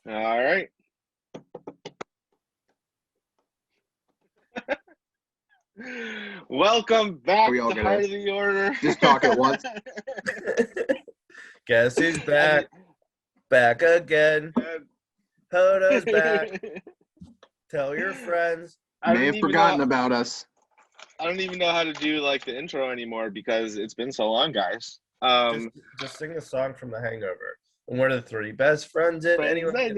All right. Welcome back We all to gonna Heart of the Order. just talk at once? Guess who's back? Back again. HOTO's back. Tell your friends. May have forgotten about us. I don't even know how to do like the intro anymore because it's been so long, guys. Just sing a song from The Hangover. And we're the three best friends in anyone can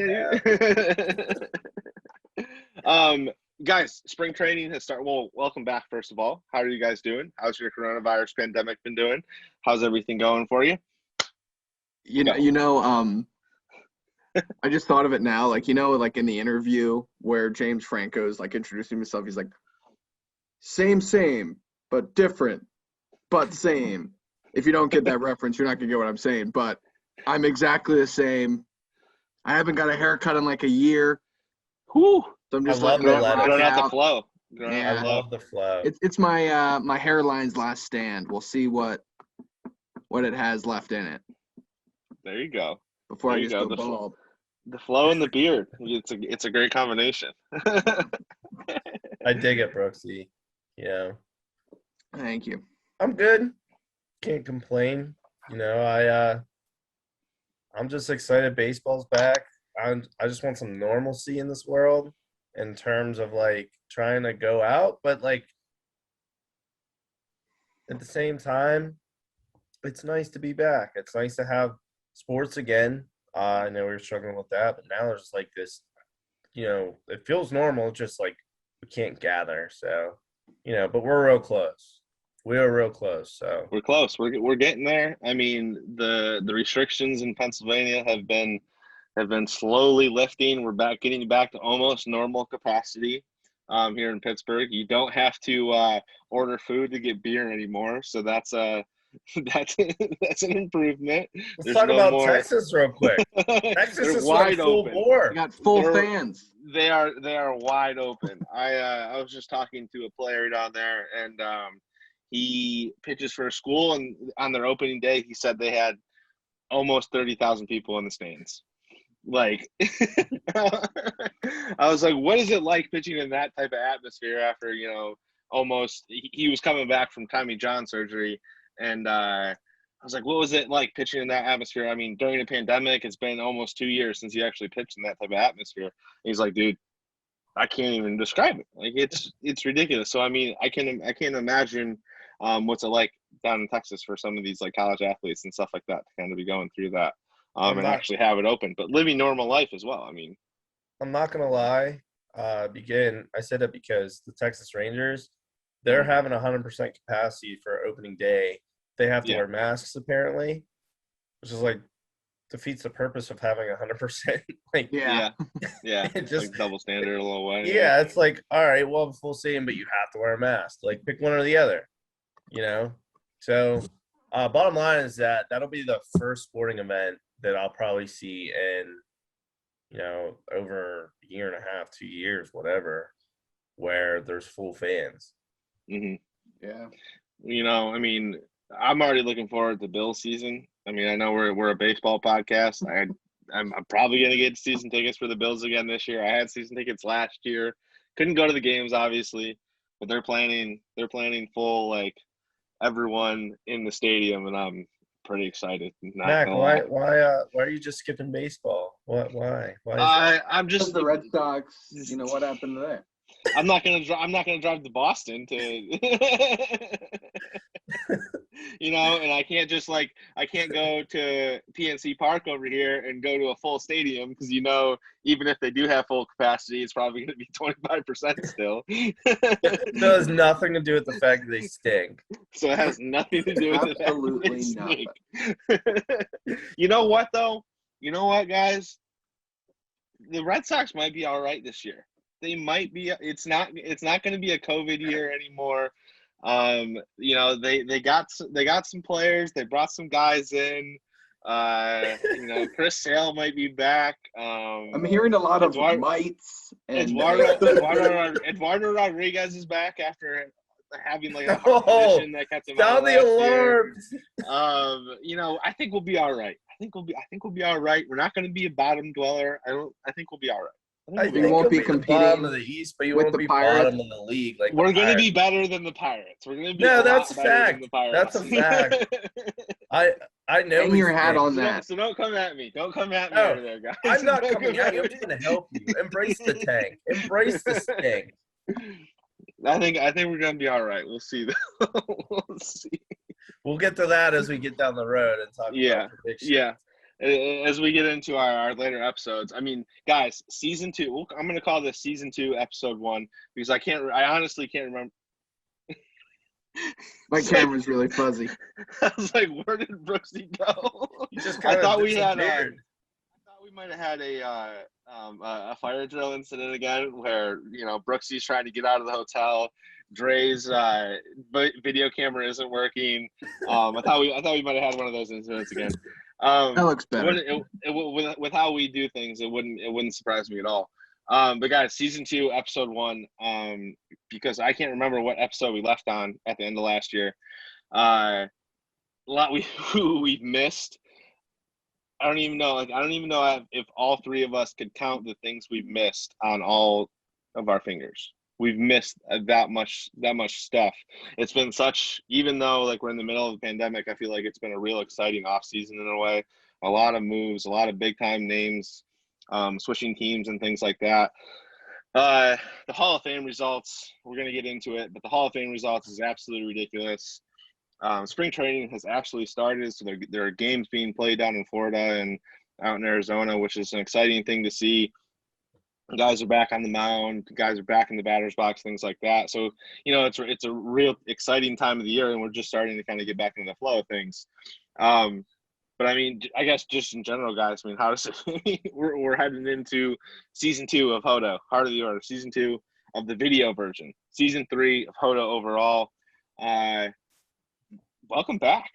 have. Guys, spring training has started. Well, welcome back, first of all. How are you guys doing? How's your coronavirus pandemic been doing? How's everything going for you? I just thought of it now. Like in the interview where James Franco's like introducing himself, he's like, same, but different, but same. If you don't get that reference, you're not gonna get what I'm saying. But I'm exactly the same. I haven't got a haircut in like a year. Whew. So I'm just growing out the flow. I love the flow. It's my my hairline's last stand. We'll see what it has left in it. There you go. Before I just go bald. The flow and the beard. It's a great combination. I dig it, Brooksy. Yeah. Thank you. I'm good. Can't complain. I'm just excited baseball's back. I just want some normalcy in this world in terms of like trying to go out, but like at the same time, it's nice to be back. It's nice to have sports again. I know we were struggling with that, but now there's like this, it feels normal, just like we can't gather. So, but we're real close. We are real close. So we're close. We're getting there. I mean, the restrictions in Pennsylvania have been slowly lifting. We're getting back to almost normal capacity here in Pittsburgh. You don't have to order food to get beer anymore, so that's an improvement. Let's talk about Texas real quick. Texas is wide open. You got full fans. They are wide open. I was just talking to a player down there, and he pitches for a school, and on their opening day, he said they had almost 30,000 people in the stands. Like, I was like, what is it like pitching in that type of atmosphere after, almost he was coming back from Tommy John surgery. And I was like, what was it like pitching in that atmosphere? I mean, during the pandemic, it's been almost 2 years since he actually pitched in that type of atmosphere. And he's like, dude, I can't even describe it. Like, it's ridiculous. So, I mean, I can't imagine what's it like down in Texas for some of these like college athletes and stuff like that to kind of be going through that. And actually have it open, but living normal life as well. I mean, I'm not gonna lie. I said that because the Texas Rangers, they're having 100% capacity for opening day. They have to wear masks apparently, which is like defeats the purpose of having 100%. Like, it just like double standard a little way. Yeah, it's like, all right, well, full stadium, but you have to wear a mask. Like, pick one or the other. So bottom line is that'll be the first sporting event that I'll probably see in, over a year and a half, 2 years, whatever, where there's full fans. Mm-hmm. Yeah. I mean, I'm already looking forward to Bills season. I mean, I know we're a baseball podcast. I'm probably going to get season tickets for the Bills again this year. I had season tickets last year. Couldn't go to the games, obviously, but they're planning full, like, everyone in the stadium, and I'm pretty excited. Mac, why are you just skipping baseball? Why? I'm just the Red Sox. What happened to that? I'm not gonna drive to Boston to, and I can't go to PNC Park over here and go to a full stadium because even if they do have full capacity, it's probably going to be 25% still. It has nothing to do with the fact that they stink. So it has nothing to do with the fact that they stink. You know what though? You know what, guys? The Red Sox might be all right this year. They might be. It's not going to be a COVID year anymore. They got some players. They brought some guys in. Chris Sale might be back. I'm hearing a lot of mites. And Eduardo Rodriguez is back after having like a heart condition that kept him out last year. I think we'll be all right. I I think we'll be all right. We're not going to be a bottom dweller. I think we'll be all right. I we'll be think You all won't right. be you'll the bottom competing of the East, but you with won't the be Pirates. bottom of the league. Like We're the going to be Pirates. better than the Pirates. We're going to be No, a that's lot a better fact. than the Pirates. That's a fact. I know Hang we your hat stink. on that. So don't come at me. Don't come at me No, over there, guys. I'm not Don't coming come at you. I'm me. just going to help you. Embrace the tank. Embrace the stink. I think we're going to be all right. We'll see. We'll see. We'll get to that as we get down the road and talk about predictions. Yeah. As we get into our later episodes, I mean, guys, season 2. I'm going to call this season 2, episode 1, because I honestly can't remember. My camera's really fuzzy. I was like, where did Brooksy go? You just I kind thought of we had. I disappeared. thought we might have had a fire drill incident again, where Brooksy's trying to get out of the hotel. Dre's video camera isn't working. I thought we might have had one of those incidents again. That looks better. With how we do things, it wouldn't surprise me at all. But guys, season 2, episode 1. Because I can't remember what episode we left on at the end of last year. A lot we've missed. I don't even know if all 3 of us could count the things we've missed on all of our fingers. We've missed that much stuff. It's been even though like we're in the middle of the pandemic, I feel like it's been a real exciting offseason in a way. A lot of moves, a lot of big time names, switching teams and things like that. The Hall of Fame results, we're going to get into it, but the Hall of Fame results is absolutely ridiculous. Spring training has actually started, so there are games being played down in Florida and out in Arizona, which is an exciting thing to see. Guys are back on the mound, guys are back in the batter's box, things like that. So, it's a real exciting time of the year, and we're just starting to kind of get back into the flow of things. But I mean, I guess just in general, guys, I mean, how does it we're heading into season 2 of HOTO, Heart of the Order, season 2 of the video version, season 3 of HOTO overall. Welcome back.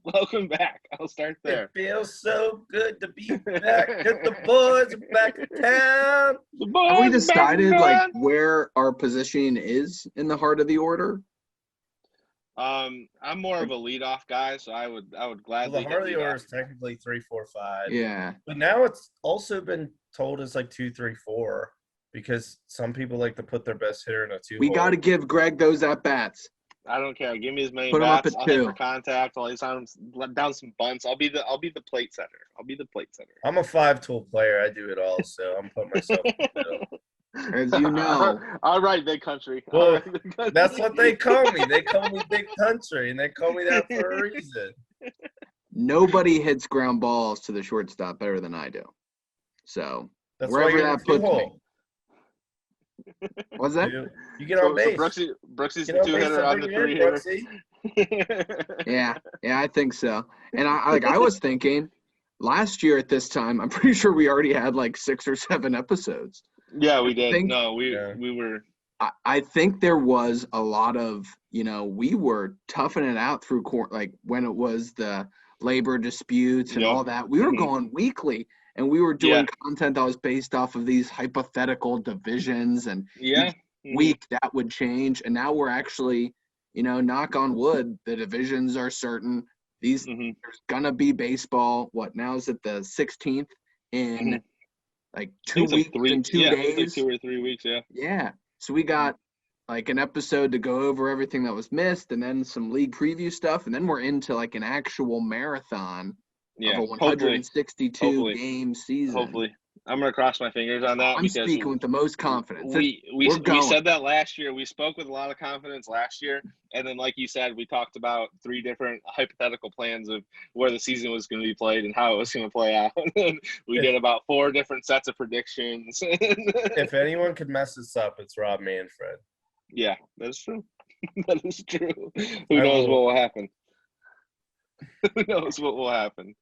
Welcome back. I'll start there. It feels so good to be back. Get the boys are back in town. Have we decided like where our positioning is in the heart of the order? I'm more of a leadoff guy, so I would gladly. Well, the heart of the order is technically 3, 4, 5. Yeah. But now it's also been told it's like 2, 3, 4 because some people like to put their best hitter in a 2. We got to give Greg those at bats. I don't care. Give me as many Put him up bats. at I'll 2. hit for contact. I'll let down some bunts. I'll be the plate setter. I'm a 5-tool player. I do it all, so I'm putting myself in the middle. As you know. All right, big country. Well, right, big country. That's what they call me. They call me Big Country, and they call me that for a reason. Nobody hits ground balls to the shortstop better than I do. So That's wherever that puts me. What's that? You get on base. So Brooksy's the 2-hitter on the 3-hitter. Yeah, I think so. And I was thinking last year at this time, I'm pretty sure we already had like 6 or 7 episodes. Yeah, we did. We were. I think there was a lot of, we were toughing it out through court, like when it was the labor disputes and all that. We were going weekly. And we were doing content that was based off of these hypothetical divisions, and each week that would change. And now we're actually, knock on wood, the divisions are certain. There's gonna be baseball. What now is it the 16th in like 2 weeks and 2 days? Like 2 or 3 weeks, yeah. Yeah. So we got like an episode to go over everything that was missed, and then some league preview stuff, and then we're into like an actual marathon. Yeah, of a 162 game season. Hopefully, I'm gonna cross my fingers on that. I'm speaking with the most confidence. We said that last year. We spoke with a lot of confidence last year, and then, like you said, we talked about 3 different hypothetical plans of where the season was going to be played and how it was going to play out. We did about 4 different sets of predictions. If anyone could mess this up, it's Rob Manfred. Yeah, that's true. That is true. Who knows what will happen? Who knows what will happen?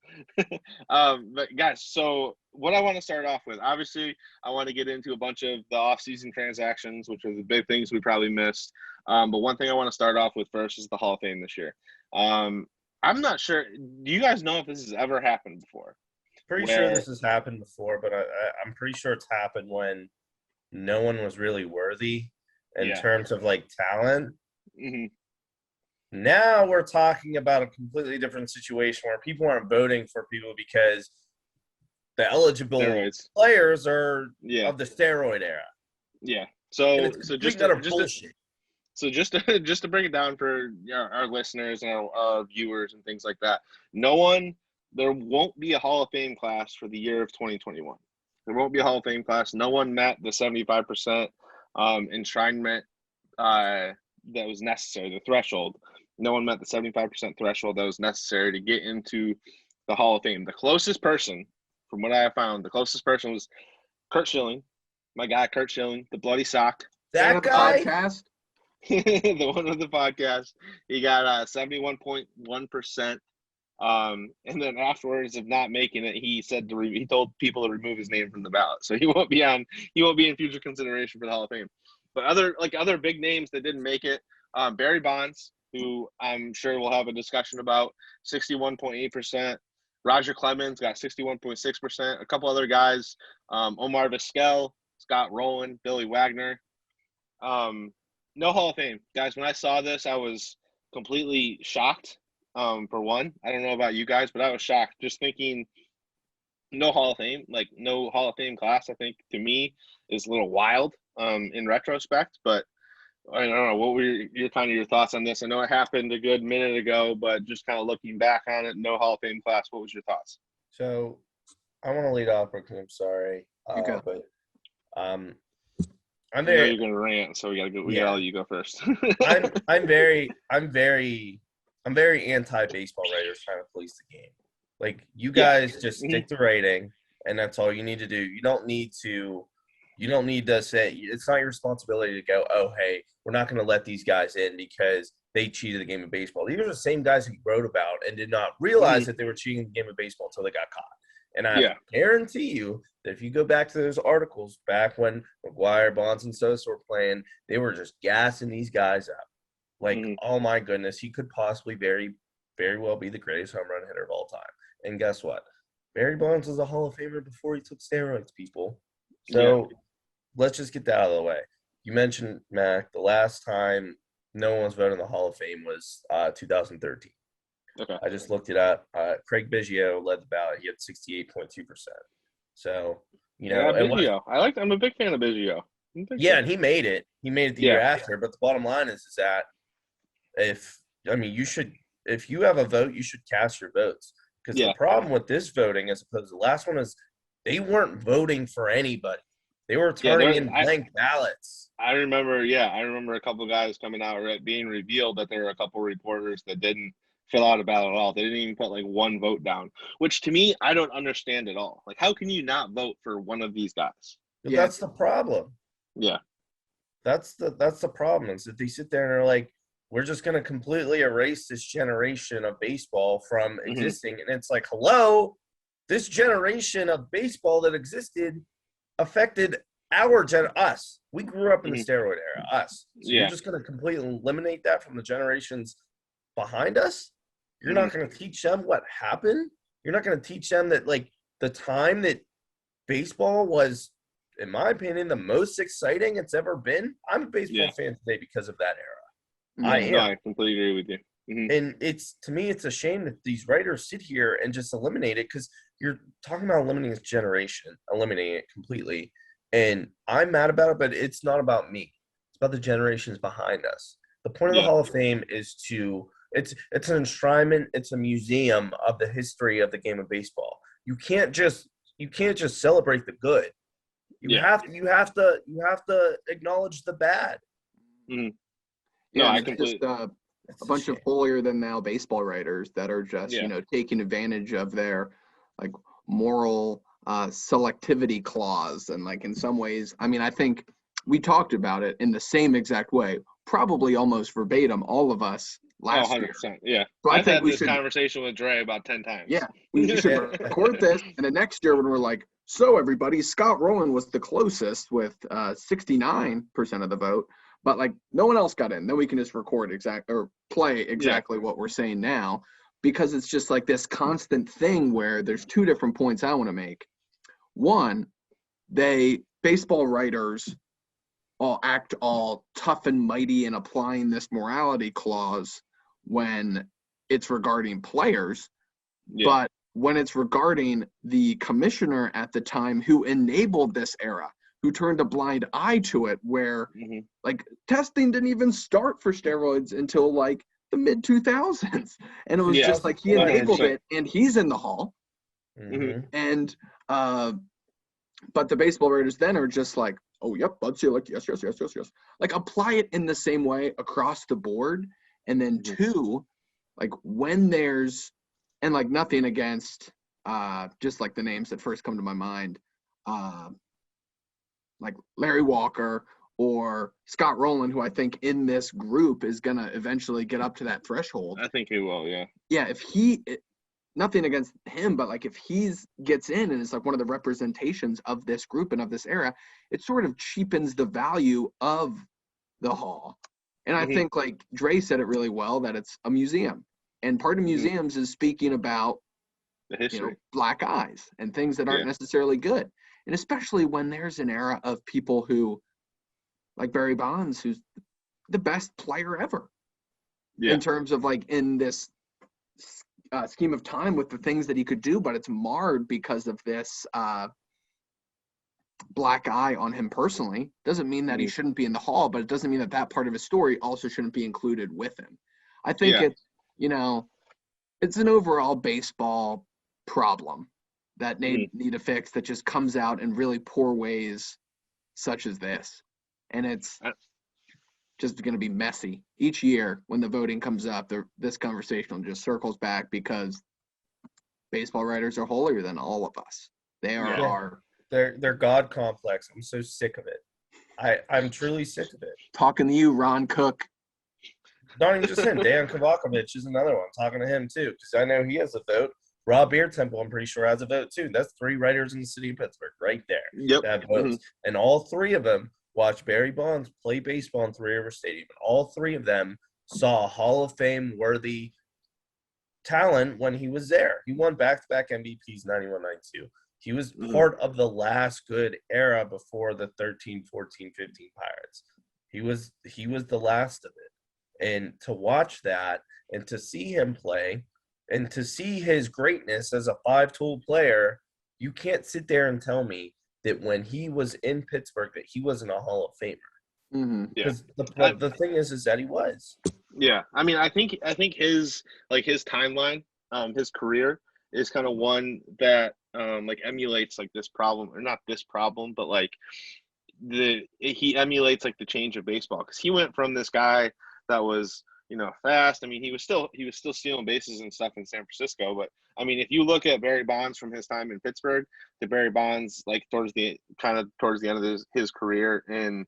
But guys, so what I want to start off with, obviously, I want to get into a bunch of the off-season transactions, which are the big things we probably missed. But one thing I want to start off with first is the Hall of Fame this year. I'm not sure. Do you guys know if this has ever happened before? Pretty sure this has happened before, but I'm pretty sure it's happened when no one was really worthy in terms of like talent. Now we're talking about a completely different situation where people aren't voting for people because the eligible Steroids. players are Yeah. of the steroid era. Yeah. And So it's just complete utter to bullshit. So just to break it down for our listeners and our viewers and things like that, there won't be a Hall of Fame class for the year of 2021. There won't be a Hall of Fame class. No one met the 75% enshrinement that was necessary, the threshold. No one met the 75% threshold that was necessary to get into the Hall of Fame. The closest person, from what I have found, was Kurt Schilling, my guy Kurt Schilling, the bloody sock. Fan That of the guy, podcast. The one with the podcast. He got 71.1%. And then afterwards of not making it, he said he told people to remove his name from the ballot, so he won't be in future consideration for the Hall of Fame. But other big names that didn't make it, Barry Bonds, who I'm sure we'll have a discussion about, 61.8%. Roger Clemens got 61.6%. A couple other guys, Omar Vizquel, Scott Rowland, Billy Wagner. No Hall of Fame, guys. When I saw this, I was completely shocked. For one, I don't know about you guys, but I was shocked just thinking no Hall of Fame, like no Hall of Fame class. I think to me is a little wild in retrospect, but I don't know. What were your thoughts on this? I know it happened a good minute ago, but just kind of looking back on it, no Hall of Fame class. What was your thoughts? so I want to lead off because I'm sorry, Okay. but I'm I know very you're gonna rant, so we gotta let you go first. I'm very anti-baseball writers trying to police the game. Like, you guys just stick to writing, and that's all you need to do. You don't need to say, it's not your responsibility to go, oh, hey, we're not going to let these guys in because they cheated the game of baseball. These are the same guys who wrote about and did not realize that they were cheating the game of baseball until they got caught. And I guarantee you that if you go back to those articles back when McGuire, Bonds, and Sosa were playing, they were just gassing these guys up. Like, oh my goodness, he could possibly very, very well be the greatest home run hitter of all time. And guess what? Barry Bonds was a Hall of Famer before he took steroids, people. So let's just get that out of the way. You mentioned, Mac, the last time no one was voted in the Hall of Fame was 2013. Okay. I just looked it up. Craig Biggio led the ballot. He had 68.2%. So, Biggio. I'm a big fan of Biggio. And he made it. He made it the year after. But the bottom line is that if you have a vote, you should cast your votes. Because the problem with this voting, as opposed to the last one, is they weren't voting for anybody. They were turning in blank ballots. I remember a couple of guys coming out being revealed that there were a couple of reporters that didn't fill out a ballot at all. They didn't even put like one vote down, which to me, I don't understand at all. Like, how can you not vote for one of these guys? But that's the problem. Yeah. That's the problem, is that they sit there and are like, we're just going to completely erase this generation of baseball from existing. And it's like, hello, this generation of baseball that existed affected us. We grew up in the steroid era, us. So you're just going to completely eliminate that from the generations behind us? You're not going to teach them what happened? You're not going to teach them that, like, the time that baseball was, in my opinion, the most exciting it's ever been? I'm a baseball fan today because of that era. I completely agree with you. And to me, it's a shame that these writers sit here and just eliminate it, because you're talking about eliminating this generation, eliminating it completely. And I'm mad about it, but it's not about me. It's about the generations behind us. The point of the Hall of Fame is it's an enshrinement, it's a museum of the history of the game of baseball. You can't just celebrate the good. You have to acknowledge the bad. I completely. A bunch of holier than thou baseball writers that are just taking advantage of their like moral selectivity clause, and like in some ways, I mean, I think we talked about it in the same exact way, probably almost verbatim, all of us last 100%, year. Yeah. So I've had this conversation with Dre about 10 times. Yeah, we should record this, and the next year when we're like, so everybody, Scott Rowland was the closest with 69% of the vote. But like no one else got in. Then we can just play exactly what we're saying now, because it's just like this constant thing where there's two different points I want to make. One, baseball writers all act all tough and mighty in applying this morality clause, when it's regarding players, Yeah. but when it's regarding the commissioner at the time who enabled this era, who turned a blind eye to it, where like testing didn't even start for steroids until like the mid 2000s, and it was Yeah. just like he enabled 100%. it, and he's in the hall, and but the baseball writers then are just like, oh yep, Bud Selig, yes, like apply it in the same way across the board, and then two, like when there's, and like nothing against just like the names that first come to my mind, like Larry Walker or Scott Rowland, who I think in this group is going to eventually get up to that threshold. I think he will, yeah. Yeah, nothing against him, but like if he's gets in and is like one of the representations of this group and of this era, it sort of cheapens the value of the hall. And I think like Dre said it really well, that it's a museum. And part of museums is speaking about the history, black eyes and things that aren't necessarily good. And especially when there's an era of people who, like Barry Bonds, who's the best player ever in terms of like in this scheme of time with the things that he could do, but it's marred because of this black eye on him personally. Doesn't mean that he shouldn't be in the hall, but it doesn't mean that that part of his story also shouldn't be included with him. I think it's, it's an overall baseball problem that need a fix, that just comes out in really poor ways such as this. And it's just going to be messy. Each year when the voting comes up, this conversation just circles back, because baseball writers are holier than all of us. They are They're God complex. I'm so sick of it. I'm truly sick of it. Talking to you, Ron Cook. Not even just him. Dan Kovacevic is another one. Talking to him too, because I know he has a vote. Rob Beartemple, I'm pretty sure, has a vote too. That's 3 writers in the city of Pittsburgh right there. Yep. That have votes. And all 3 of them watched Barry Bonds play baseball in 3 River Stadium. And all 3 of them saw a Hall of Fame worthy talent when he was there. He won back-to-back MVPs 91, 92. He was part of the last good era before the 13, 14, 15 Pirates. He was the last of it. And to watch that and to see him play and to see his greatness as a 5-tool player, you can't sit there and tell me that when he was in Pittsburgh that he wasn't a Hall of Famer. Because the thing is that he was. Yeah, I mean, I think his timeline, his career is kind of one that like emulates like this problem, or not this problem, but like he emulates like the change of baseball, because he went from this guy that was fast. I mean, he was still stealing bases and stuff in San Francisco, but I mean, if you look at Barry Bonds from his time in Pittsburgh to Barry Bonds like towards the end of his career in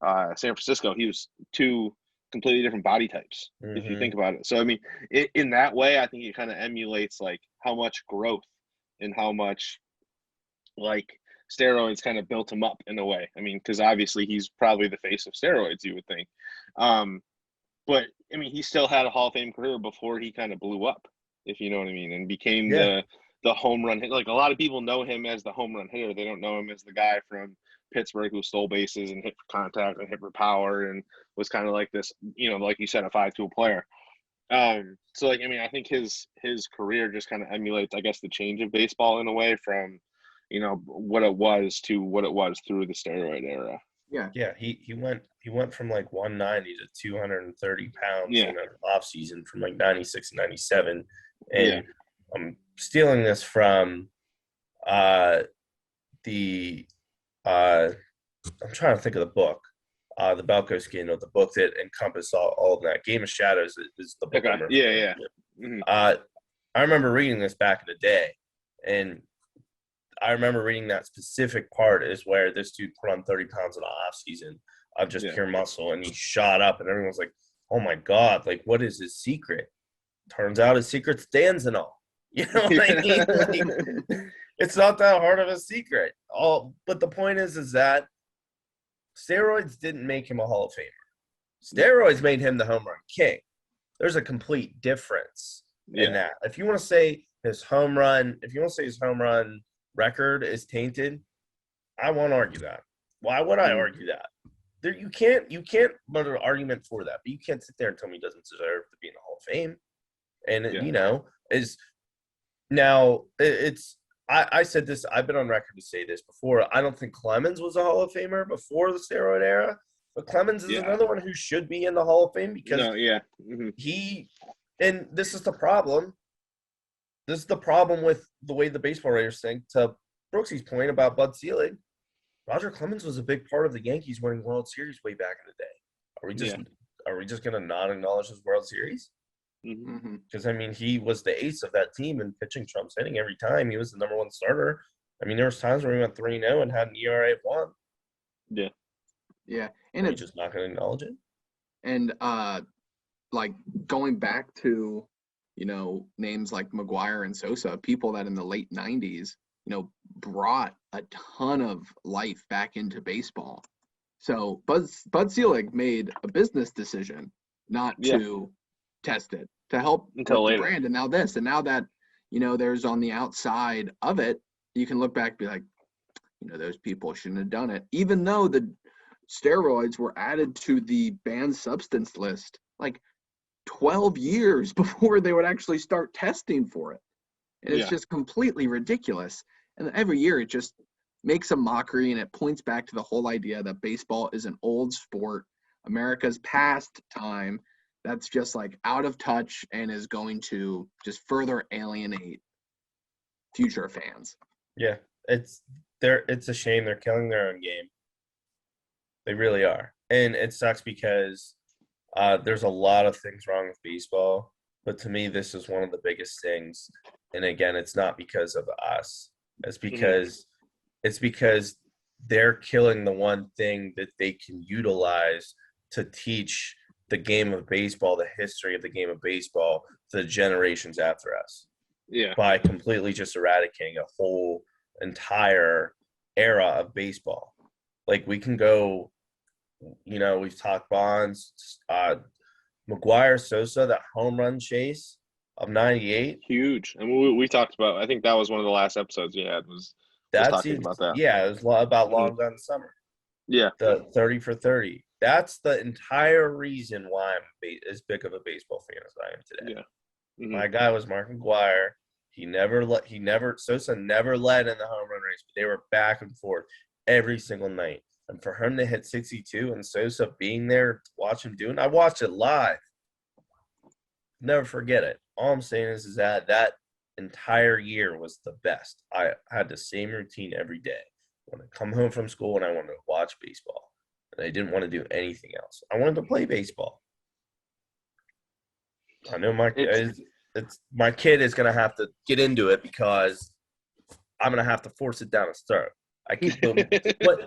San Francisco, he was 2 completely different body types, if you think about it. So I mean, in that way, I think it kind of emulates like how much growth and how much like steroids kind of built him up in a way. I mean, because obviously he's probably the face of steroids, you would think. But I mean, he still had a Hall of Fame career before he kind of blew up, if you know what I mean, and became the home run hit. Like a lot of people know him as the home run hitter. They don't know him as the guy from Pittsburgh who stole bases and hit for contact and hit for power and was kind of like this, like you said, a 5-tool player. So like, I mean, I think his career just kind of emulates, I guess, the change of baseball in a way from, what it was to what it was through the steroid era. Yeah, he went from like 190 to 230 pounds in an off season from like 96 and 97. And I'm stealing this from I'm trying to think of the book, the Balco Scandal, the book that encompassed all of that. Game of Shadows is the book. Okay. I remember reading this back in the day, and I remember reading that specific part is where this dude put on 30 pounds in the off season of just pure muscle, and he shot up, and everyone's like, "Oh my God! Like, what is his secret?" Turns out his secret's Dan's and all. You know what I mean? Like, it's not that hard of a secret. But the point is that steroids didn't make him a Hall of Famer. Steroids made him the home run king. There's a complete difference in that. If you want to say his home run record is tainted, I won't argue that. Why would I argue that? you can't put an argument for that, but you can't sit there and tell me he doesn't deserve to be in the Hall of Fame. And I said this. I've been on record to say this before. I don't think Clemens was a Hall of Famer before the steroid era, but Clemens is another one who should be in the Hall of Fame because he. And this is the problem. This is the problem with the way the baseball writers think. To Brooksy's point about Bud Selig, Roger Clemens was a big part of the Yankees winning World Series way back in the day. Are we just going to not acknowledge his World Series? Because, I mean, he was the ace of that team and pitching Trump's hitting every time. He was the number one starter. I mean, there was times where he went 3-0 and had an ERA of 1. Yeah. Yeah. And it's just not going to acknowledge it. And, like, going back to, names like McGuire and Sosa, people that in the late 90s, brought a ton of life back into baseball. So Bud Selig made a business decision not to test it, to help until later. The brand. And now this, and now that, there's on the outside of it, you can look back and be like, those people shouldn't have done it. Even though the steroids were added to the banned substance list, like 12 years before they would actually start testing for it. And it's just completely ridiculous. And every year it just makes a mockery, and it points back to the whole idea that baseball is an old sport, America's past time, that's just like out of touch and is going to just further alienate future fans. Yeah, it's a shame they're killing their own game. They really are. And it sucks because there's a lot of things wrong with baseball, but to me, this is one of the biggest things. And again, it's not because of us. It's because they're killing the one thing that they can utilize to teach the game of baseball, the history of the game of baseball to the generations after us. Yeah. By completely just eradicating a whole entire era of baseball. Like we can go, we've talked Bonds, McGuire, Sosa, that home run chase of 98. Huge. I mean, we talked about, I think that was one of the last episodes you had was talking about that. Yeah, it was about Long Gun Summer. Yeah. The 30 for 30. That's the entire reason why I'm as big of a baseball fan as I am today. Yeah. My guy was Mark McGuire. Sosa never led in the home run race, but they were back and forth every single night. And for him to hit 62 and Sosa being there to watch him do it, I watched it live. Never forget it. All I'm saying is that entire year was the best. I had the same routine every day. When I come home from school and I wanted to watch baseball. And I didn't want to do anything else. I wanted to play baseball. I know my kid is going to have to get into it because I'm going to have to force it down his throat. I keep going,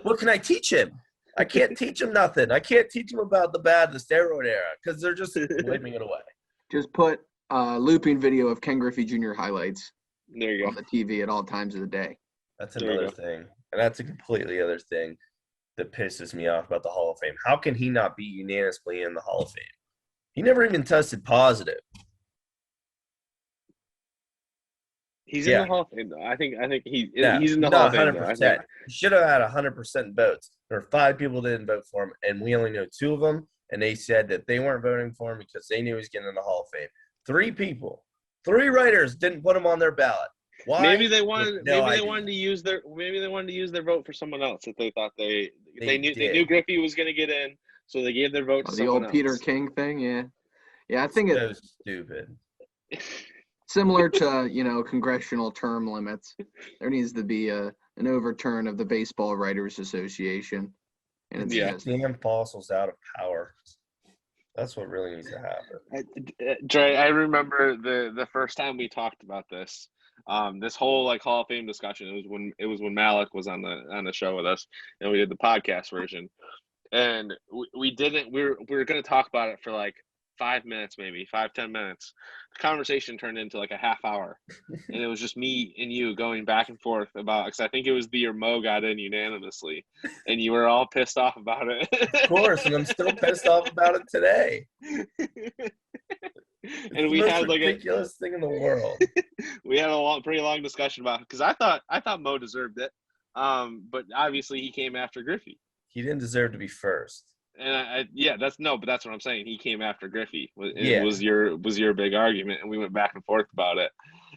what can I teach him? I can't teach him nothing. I can't teach him about the steroid era because they're just waving it away. Just put a looping video of Ken Griffey Jr. highlights there you go. On the TV at all times of the day. That's another thing. And that's a completely other thing that pisses me off about the Hall of Fame. How can he not be unanimously in the Hall of Fame? He never even tested positive. He's in the Hall of Fame, though. I think he's in the Hall of Fame. 100%. He should have had 100% votes. There were 5 people that didn't vote for him, and we only know 2 of them, and they said that they weren't voting for him because they knew he was getting in the Hall of Fame. 3 people, 3 writers didn't put him on their ballot. Why? Maybe they wanted to use their vote for someone else if they thought they knew Griffey was going to get in, so they gave their vote to someone else. The old Peter King thing, yeah. I think it's so stupid. Similar to congressional term limits, there needs to be an overturn of the Baseball Writers Association, and it's damn fossils out of power. That's what really needs to happen. Dre, I remember the first time we talked about this. This whole Hall of Fame discussion. It was when Malik was on the show with us, and we did the podcast version. And we were going to talk about it for 5 minutes, maybe 5-10 minutes. The conversation turned into a half hour, and it was just me and you going back and forth about, because I think it was the year Mo got in unanimously, and you were all pissed off about it. Of course, and I'm still pissed off about it today. And we had the ridiculous thing in the world. We had a pretty long discussion about it because I thought Mo deserved it, but obviously he came after Griffey. He didn't deserve to be first. And but that's what I'm saying. He came after Griffey. It Yeah. was your big argument, and we went back and forth about it.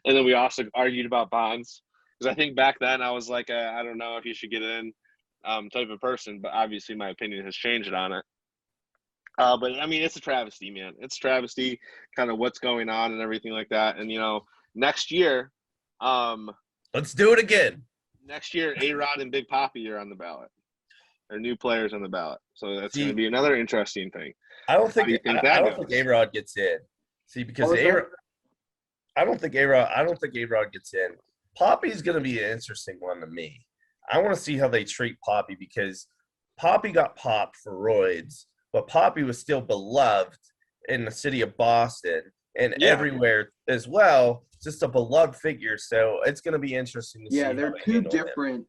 And then we also argued about Bonds, because I think back then I was like, I don't know if you should get in, type of person. But obviously my opinion has changed on it. But I mean, it's a travesty, man. It's a travesty, kind of what's going on and everything like that. And next year, Let's do it again. next year, A-Rod and Big Papi are on the ballot. They're new players on the ballot, so that's going to be another interesting thing. I don't think How do you think I that don't goes? think A-Rod gets in. See, because I don't think A-Rod gets in. Poppy's going to be an interesting one to me. I want to see how they treat Poppy, because Poppy got popped for roids, but Poppy was still beloved in the city of Boston and everywhere as well. Just a beloved figure, so it's going to be interesting to see. Yeah, they're two different,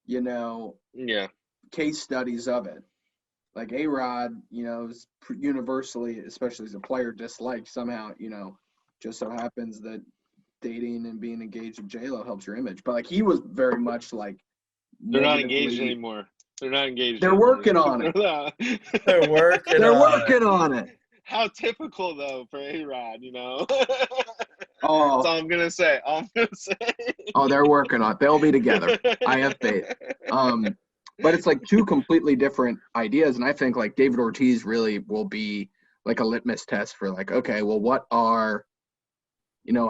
Yeah. case studies of it. Like A-Rod, is universally, especially as a player, disliked. Somehow, just so happens that dating and being engaged with J-Lo helps your image. But like, he was very much like, they're not engaged anymore. They're not engaged. They're working on it. They're working on it. How typical though for A-Rod, Oh, that's all I'm gonna say. Oh, they're working on it. They'll be together. I have faith. But it's like two completely different ideas, and I think like David Ortiz really will be like a litmus test for like, okay, well, what are,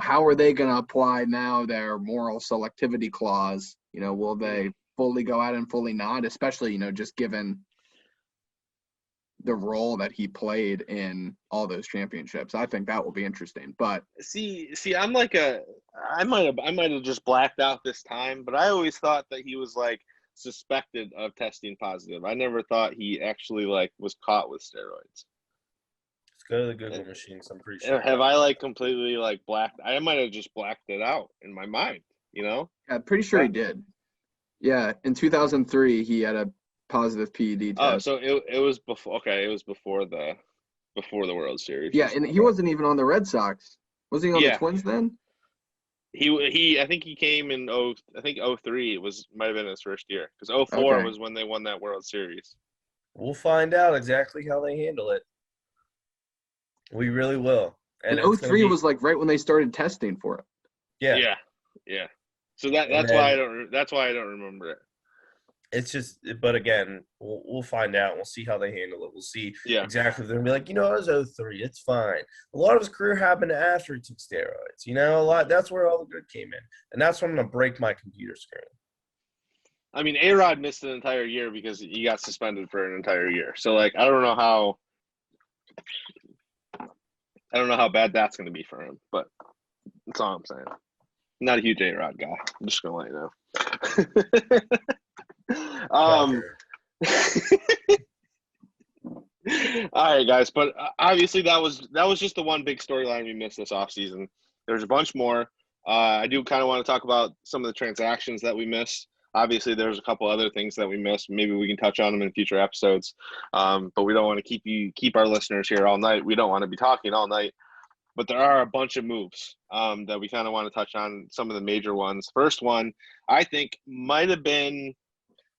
how are they going to apply now their moral selectivity clause? Will they fully go out and fully not, especially, just given the role that he played in all those championships? I think that will be interesting. But see, I'm like I might have just blacked out this time, but I always thought that he was like suspected of testing positive. I never thought he actually like was caught with steroids. Let's go to the Google machines. I'm pretty sure. Have I like completely like blacked? I might have just blacked it out in my mind. I'm pretty sure he did. Yeah, in 2003 he had a positive PED test. Oh, so it was before. Okay, it was before the World Series. Yeah, and he wasn't even on the Red Sox. Was he on the Twins then? He I think he came in 03 might have been his first year, because 04 was when they won that World Series. We'll find out exactly how they handle it. We really will. And 03 was like right when they started testing for it. Yeah. So that's why I don't remember it. It's just, but again, we'll find out. We'll see how they handle it. We'll see exactly. They're gonna be like, it was 03. It's fine. A lot of his career happened after he took steroids. A lot. That's where all the good came in, and that's when I'm gonna break my computer screen. I mean, A-Rod missed an entire year because he got suspended for an entire year. So like, I don't know how bad that's gonna be for him, but that's all I'm saying. I'm not a huge A-Rod guy. I'm just gonna let you know. All right, guys, but obviously that was just the one big storyline we missed this offseason. There's a bunch more. I do kind of want to talk about some of the transactions that we missed. Obviously, there's a couple other things that we missed. Maybe we can touch on them in future episodes. But we don't want to keep our listeners here all night. We don't want to be talking all night. But there are a bunch of moves that we kind of want to touch on, some of the major ones. First one, I think, might have been,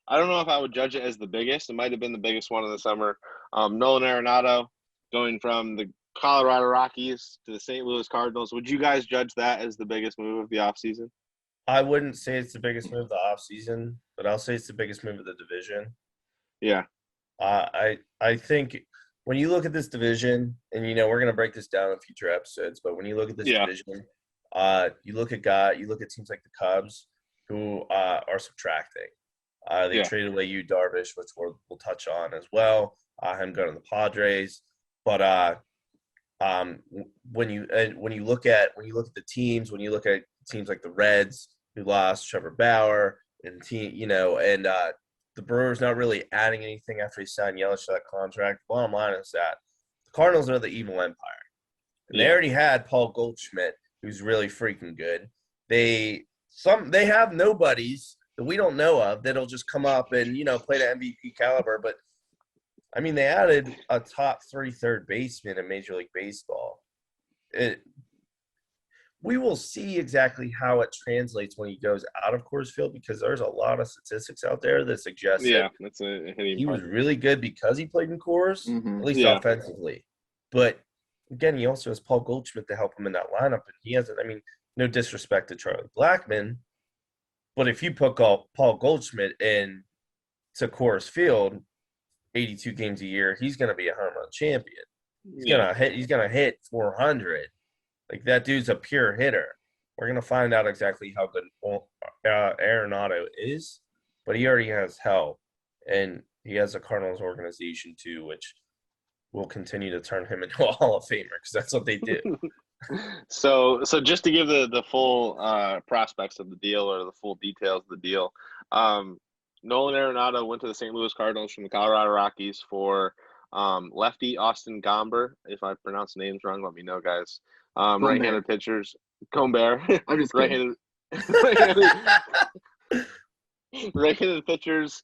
I don't know if I would judge it as the biggest. It might have been the biggest one of the summer. Nolan Aronado going from the Colorado Rockies to the St. Louis Cardinals. Would you guys judge that as the biggest move of the offseason? I wouldn't say it's the biggest move of the offseason, but I'll say it's the biggest move of the division. Yeah. I think when you look at this division, and we're going to break this down in future episodes, but when you look at this division, you look at teams like the Cubs who are subtracting. They traded away Yu Darvish, which we'll touch on as well. Him going to the Padres, but when you look at the teams, when you look at teams like the Reds who lost Trevor Bauer and the Brewers not really adding anything after he signed Yelich to that contract. Bottom line is that the Cardinals are the evil empire. And they already had Paul Goldschmidt, who's really freaking good. They have nobodies that we don't know of that'll just come up and, play the MVP caliber. But, I mean, they added a top 3 third baseman in Major League Baseball. we will see exactly how it translates when he goes out of Coors Field, because there's a lot of statistics out there that suggest Yeah, that that's a hitting he part. was really good because he played in Coors, at least Yeah. offensively. But again, he also has Paul Goldschmidt to help him in that lineup, and he hasn't. I mean, no disrespect to Charlie Blackmon, but if you put Paul Goldschmidt in to Coors Field 82 games a year, he's going to be a home run champion. He's gonna hit 400. Like, that dude's a pure hitter. We're gonna find out exactly how good Aronado is, but he already has help, and he has a Cardinals organization too, which will continue to turn him into a Hall of Famer, because that's what they do. So just to give the full prospects of the deal, or the full details of the deal, Nolan Aronado went to the St. Louis Cardinals from the Colorado Rockies for lefty Austin Gomber. If I pronounce names wrong, let me know, guys. Right-handed pitchers, Comber. I'm just right-handed, right-handed pitchers,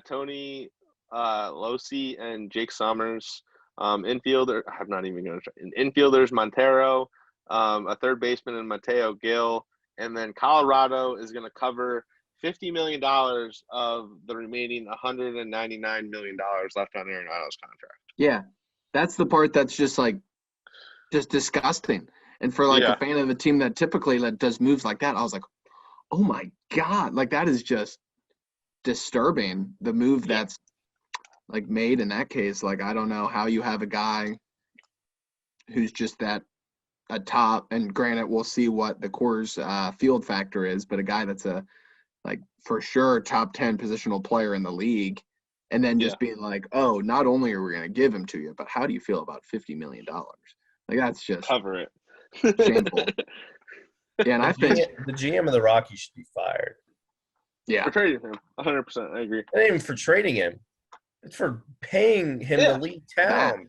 Tony Losi and Jake Summers. Infielder, I'm not even going to try. Infielders, Montero, a third baseman in Mateo Gil, and then Colorado is going to cover $50 million of the remaining $199 million left on Arenado's contract. Yeah, that's the part that's just disgusting. And for a fan of a team that typically does moves like that, I was like, oh my God, like, that is just disturbing. The move that's like made in that case. Like, I don't know how you have a guy who's just that a top, and granted, we'll see what the Coors field factor is, but a guy that's a, like, for sure top 10 positional player in the league, and then just being like, oh, not only are we going to give him to you, but how do you feel about $50 million? Like, that's just cover it. Shameful. Yeah, and I think the GM of the Rockies should be fired. Yeah, for trading him, 100%. I agree. Not even for trading him; it's for paying him to leave town.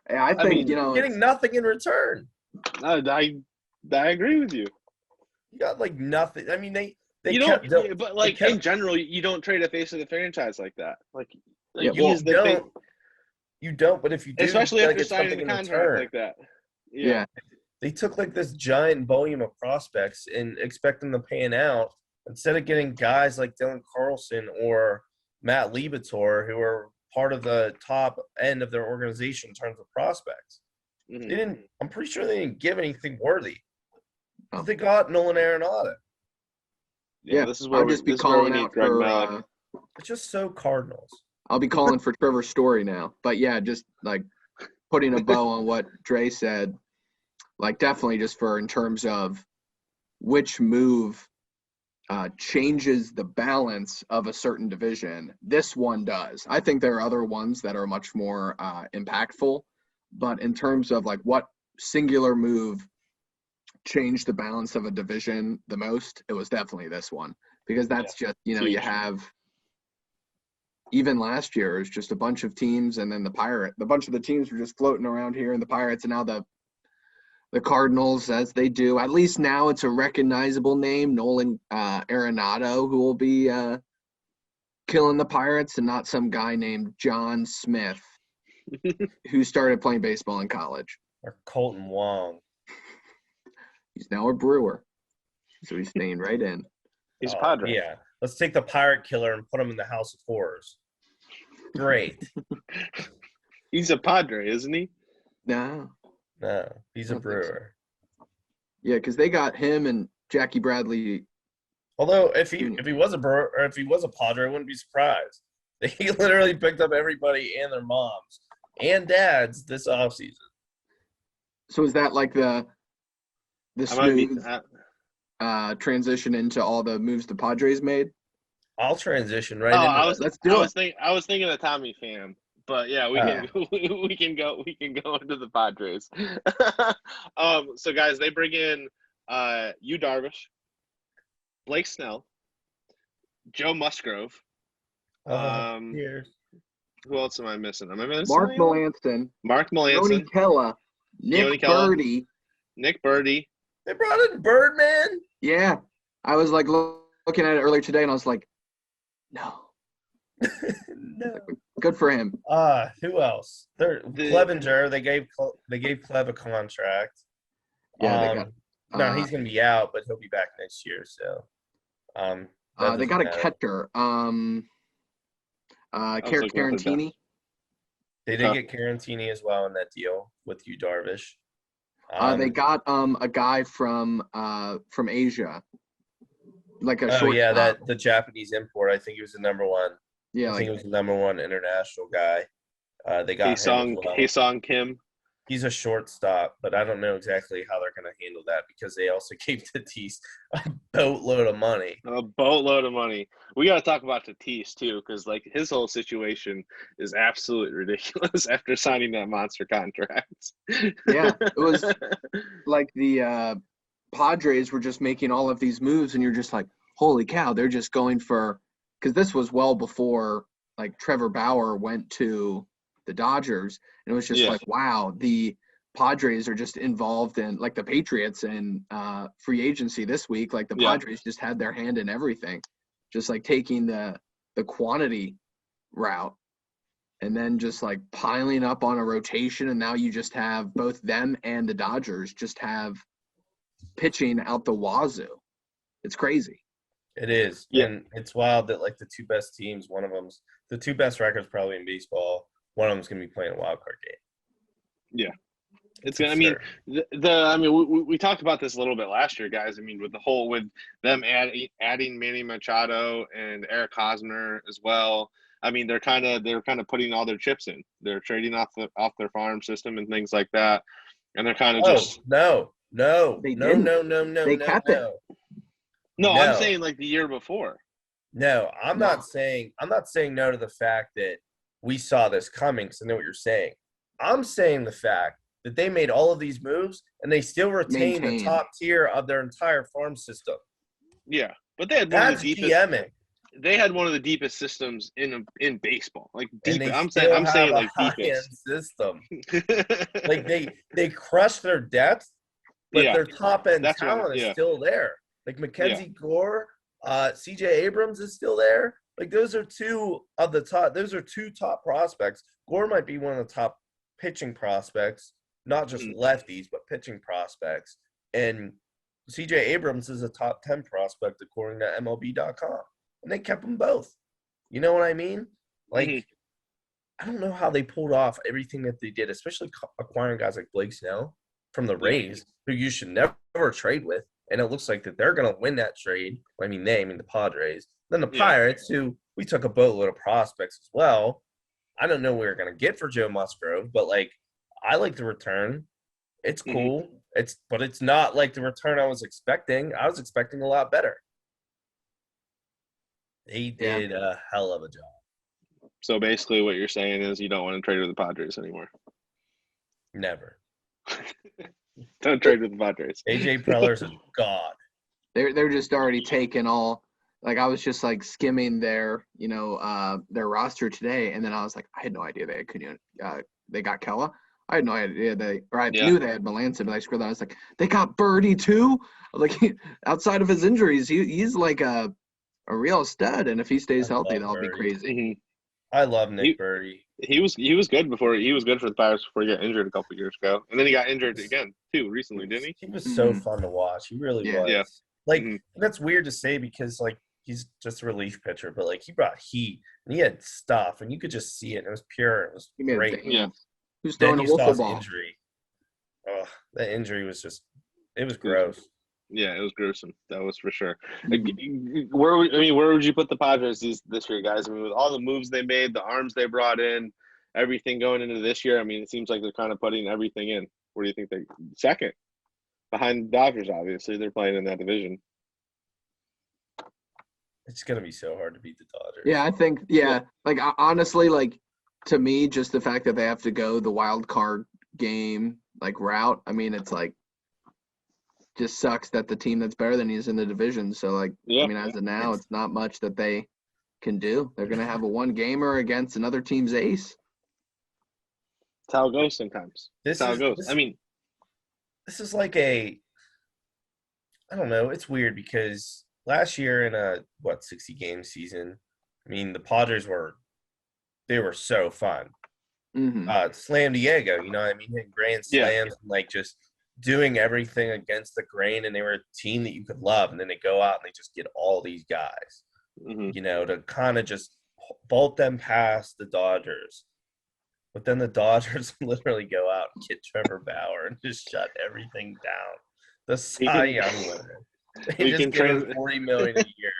I think getting nothing in return. I agree with you. You got like nothing. I mean, they you kept, don't, but like in general, you don't trade a face of the franchise like that. Like you don't. You don't. But if you do, especially after after signing a contract like that. Yeah. They took like this giant volume of prospects and expect them to pan out, instead of getting guys like Dylan Carlson or Matt Liebertor, who are part of the top end of their organization in terms of prospects. Mm-hmm. They didn't. I'm pretty sure they didn't give anything worthy. They got Nolan Arenado. Yeah, this is where I'll just be calling out for. It's just so Cardinals. I'll be calling for Trevor Story now, but yeah, just like putting a bow on what Dre said. Like, definitely just for in terms of which move changes the balance of a certain division. This one does. I think there are other ones that are much more impactful, but in terms of like what singular move changed the balance of a division the most, it was definitely this one, because that's just, you have, even last year, it was just a bunch of teams, and then the bunch of the teams were just floating around here, and the Pirates, and now the Cardinals, as they do. At least now it's a recognizable name, Nolan Arenado, who will be killing the Pirates, and not some guy named John Smith who started playing baseball in college. Or Colton Wong. He's now a Brewer, so he's staying right in. He's a Padre. Yeah. Let's take the Pirate Killer and put him in the House of Horrors. Great. He's a Padre, isn't he? No, he's a Brewer. So. Yeah, because they got him and Jackie Bradley. Although if he was a Brewer, or if he was a Padre, I wouldn't be surprised. He literally picked up everybody and their moms and dads this offseason. So is that like the smooth transition into all the moves the Padres made? I'll transition right into Let's do it. I was thinking of Tommy Pham, but yeah, we can go into the Padres. So guys, they bring in Yu Darvish, Blake Snell, Joe Musgrove. Who else am I missing? Am I missing Mark Melancon, Tony Kella, Nick Birdie. Nick Birdie. They brought in Birdman? Yeah. I was like looking at it earlier today, and I was like, no. No. Good for him. Who else? Clevenger. They gave Clev a contract. Yeah, No, he's going to be out, but he'll be back next year. So, they got a matter. catcher. was looking at their Carantini. They did get Carantini as well in that deal with Yu Darvish. They got a guy from Asia, like a short. The Japanese import. I think he was the number one. Yeah, I think he was the number one international guy. They got him as well. Haesung Kim. He's a shortstop, but I don't know exactly how they're going to handle that because they also gave Tatis a boatload of money. A boatload of money. We got to talk about Tatis too, because like his whole situation is absolutely ridiculous after signing that monster contract. Yeah, it was like the Padres were just making all of these moves, and you're just like, holy cow, they're just going for – because this was well before like Trevor Bauer went to the Dodgers, and it was just like, wow, the Padres are just involved in, like the Patriots in free agency this week. Like the Padres just had their hand in everything, just like taking the quantity route and then just like piling up on a rotation. And now you just have both them and the Dodgers just have pitching out the wazoo. It's crazy. It is. Yeah. And it's wild that like the two best teams, one of them's the two best records probably in baseball. One of them's going to be playing a wild card game. Yeah. It's gonna. I mean, we talked about this a little bit last year, guys. I mean, with them adding Manny Machado and Eric Hosmer as well. I mean, they're kind of putting all their chips in. They're trading off their farm system and things like that, and they're kind of no. They kept it. No, I'm saying like the year before. No, I'm not saying no to the fact that we saw this coming, because I know what you're saying. I'm saying the fact that they made all of these moves and they still retain the top tier of their entire farm system. Yeah, but they had one of the deepest. PMing. They had one of the deepest systems in baseball. Like deep. I'm saying like deepest system. Like they crushed their depth, but their top end talent is still there. Like Mackenzie Gore, CJ Abrams is still there. Like those are two of the top. Those are two top prospects. Gore might be one of the top pitching prospects, not just lefties, but pitching prospects. And CJ Abrams is a top 10 prospect according to MLB.com. And they kept them both. You know what I mean? Like, I don't know how they pulled off everything that they did, especially acquiring guys like Blake Snell from the Rays, who you should never trade with. And it looks like that they're going to win that trade. I mean the Padres. Then the Pirates, who we took a boatload of prospects as well. I don't know what we're going to get for Joe Musgrove, but, like, I like the return. It's cool. But it's not like the return I was expecting. I was expecting a lot better. They did a hell of a job. So basically what you're saying is you don't want to trade with the Padres anymore. Never. Don't trade with the Padres. AJ Preller's a god. They're just already taking all. Like I was just like skimming their their roster today, and then I was like, I had no idea they got Kella. I had no idea knew they had Melanson, but I scrolled down. I was like, they got Birdie too. Like outside of his injuries, he's like a real stud, and if he stays healthy, that'll be crazy. I love Nick Birdie. He was good before. He was good for the Pirates before he got injured a couple years ago, and then he got injured again too recently, didn't he? He was so fun to watch. He really was. Yeah. Like that's weird to say because like he's just a relief pitcher, but like he brought heat and he had stuff, and you could just see it. It was pure. It was great. Yeah. Who's throwing a wiffle ball? Injury. Oh, that injury was it was gross. Yeah, it was gruesome. That was for sure. Where would you put the Padres this year, guys? I mean, with all the moves they made, the arms they brought in, everything going into this year, I mean, it seems like they're kind of putting everything in. Where do you think they second? Behind the Dodgers, obviously. They're playing in that division. It's going to be so hard to beat the Dodgers. Yeah, I think, like, honestly, like, to me, just the fact that they have to go the wild card game, like, route, I mean, it's like, just sucks that the team that's better than you is in the division. So, like, I mean, as of now, it's not much that they can do. They're going to have a one-gamer against another team's ace. That's how it goes sometimes. That's how it goes. This is like I don't know. It's weird because last year in a 60-game season, I mean, the Padres were so fun. Slam Diego, you know what I mean? Hitting grand slams and like just doing everything against the grain, and they were a team that you could love, and then they go out and they just get all these guys, to kind of just bolt them past the Dodgers. But then the Dodgers literally go out and get Trevor Bauer and just shut everything down. The Cy Young winner. They just give him $40 million a year,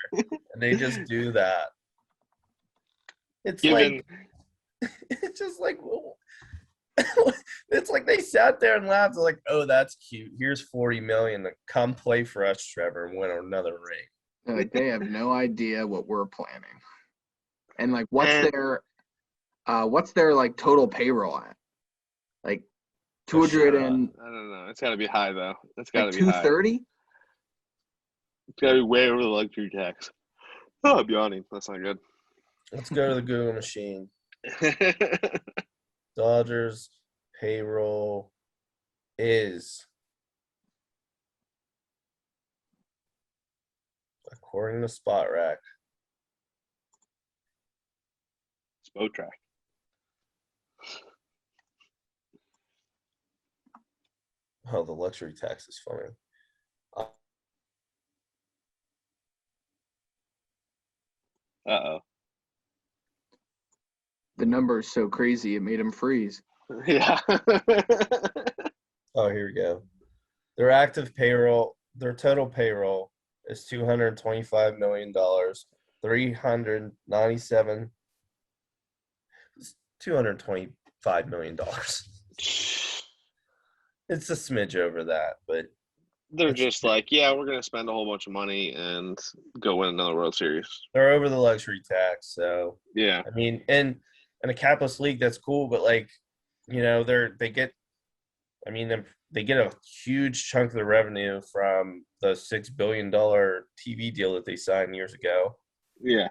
and they just do that. It's just like it's like they sat there and laughed. They're like, "Oh, that's cute. Here's $40 million. Come play for us, Trevor, and win another ring." Like they have no idea what we're planning, and like what's their like total payroll at? Like 200 and I don't know. It's got to be high though. It's got to like be 230. It's got to be way over the luxury tax. Oh, I'm yawning. That's not good. Let's go to the Google machine. Dodgers payroll is, according to Spot Rack, Spotrac. Oh, the luxury tax is funny. Uh-oh. The number is so crazy it made him freeze. Yeah. Oh, here we go. Their active payroll, their total payroll is $225 million. $225 million. It's a smidge over that, but they're just like, yeah, we're going to spend a whole bunch of money and go win another World Series. They're over the luxury tax, so yeah. I mean, in a capless league, that's cool, but like, they get a huge chunk of the revenue from the $6 billion TV deal that they signed years ago. Yeah.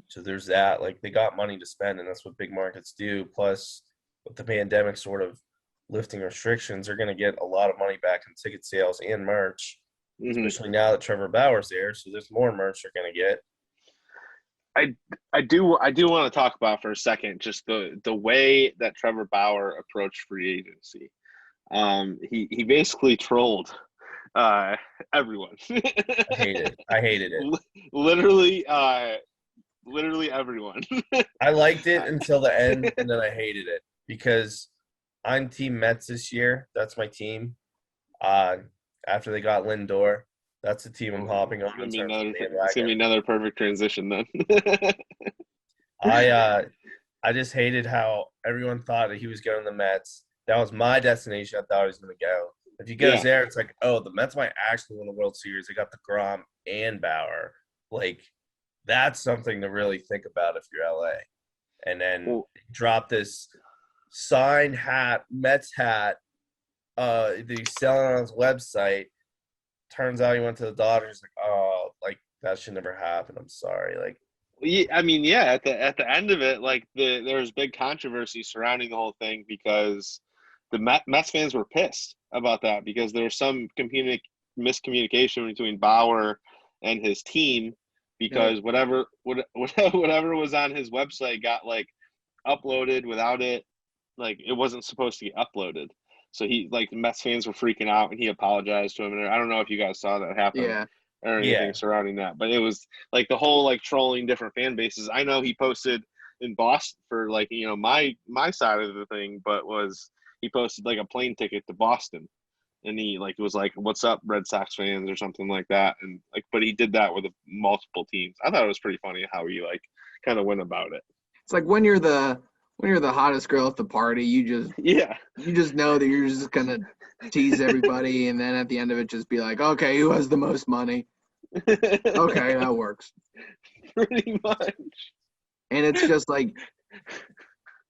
So there's that. Like, they got money to spend, and that's what big markets do. Plus, with the pandemic sort of lifting restrictions, they're going to get a lot of money back in ticket sales and merch, especially now that Trevor Bauer's there. So there's more merch they're going to get. I do want to talk about for a second just the way that Trevor Bauer approached free agency. He basically trolled everyone. I hated it. Literally everyone. I liked it until the end, and then I hated it because I'm Team Mets this year. That's my team. After they got Lindor, that's the team I'm hopping on. It's gonna be another perfect transition then. I just hated how everyone thought that he was going to the Mets. That was my destination. I thought he was going to go. If he goes there, it's like, oh, the Mets might actually win the World Series. They got the Grom and Bauer. Like, that's something to really think about if you're LA. And then drop this signed hat, Mets hat, that he's selling on his website. Turns out he went to the Dodgers. Like, oh, like that should never happen. I'm sorry. Like, I mean, yeah. At the end of it, like there was big controversy surrounding the whole thing because the Mets fans were pissed about that because there was some miscommunication between Bauer and his team because whatever was on his website got like uploaded without it. Like it wasn't supposed to get uploaded. So the Mets fans were freaking out, and he apologized to him. And I don't know if you guys saw that happen or anything surrounding that, but it was like the whole like trolling different fan bases. I know he posted in Boston for my side of the thing, but he posted like a plane ticket to Boston, and he was like, "What's up, Red Sox fans?" or something like that, and but he did that with multiple teams. I thought it was pretty funny how he kind of went about it. It's like when you're the hottest girl at the party, you just know that you're just gonna tease everybody, and then at the end of it, just be like, okay, who has the most money? Okay, that works. Pretty much. And it's just like,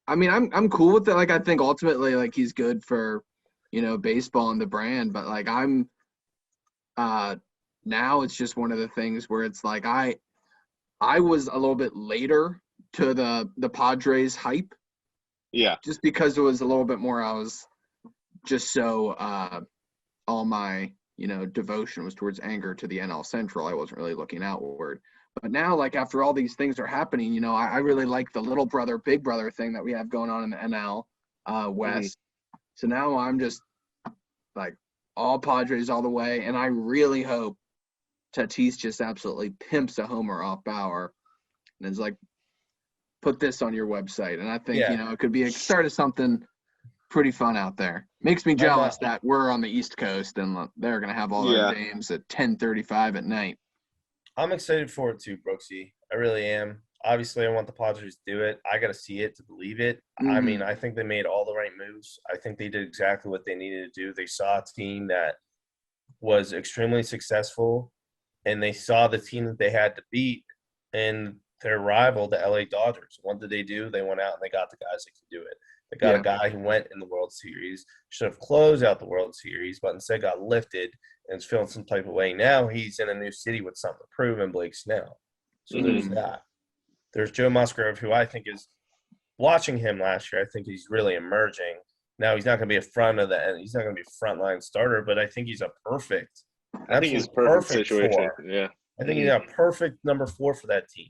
I mean, I'm cool with it. Like, I think ultimately, like, he's good for, baseball and the brand. But like, now it's just one of the things where it's like I was a little bit later to the Padres hype. Yeah. Just because it was a little bit more, I was just so all my, devotion was towards anger to the NL Central. I wasn't really looking outward. But now, like, after all these things are happening, I really like the little brother, big brother thing that we have going on in the NL West. So now I'm just like all Padres all the way, and I really hope Tatis just absolutely pimps a homer off Bauer and is like, put this on your website. And I think, Yeah. it could be a start of something pretty fun out there. Makes me jealous that we're on the East Coast and they're going to have all their games at 10:35 at night. I'm excited for it too, Brooksy. I really am. Obviously, I want the Padres to do it. I got to see it to believe it. I mean, I think they made all the right moves. I think they did exactly what they needed to do. They saw a team that was extremely successful, and they saw the team that they had to beat and their rival, the LA Dodgers. What did they do? They went out and they got the guys that could do it. They got a guy who went in the World Series, should have closed out the World Series, but instead got lifted and is feeling some type of way. Now he's in a new city with something to prove in Blake Snell. So there's that. There's Joe Musgrove, who I think is watching him last year. I think he's really emerging. Now he's not going to be a he's not going to be a frontline starter, but I think he's a perfect. I think he's perfect situation. Four. Yeah, I think he's a perfect number 4 for that team.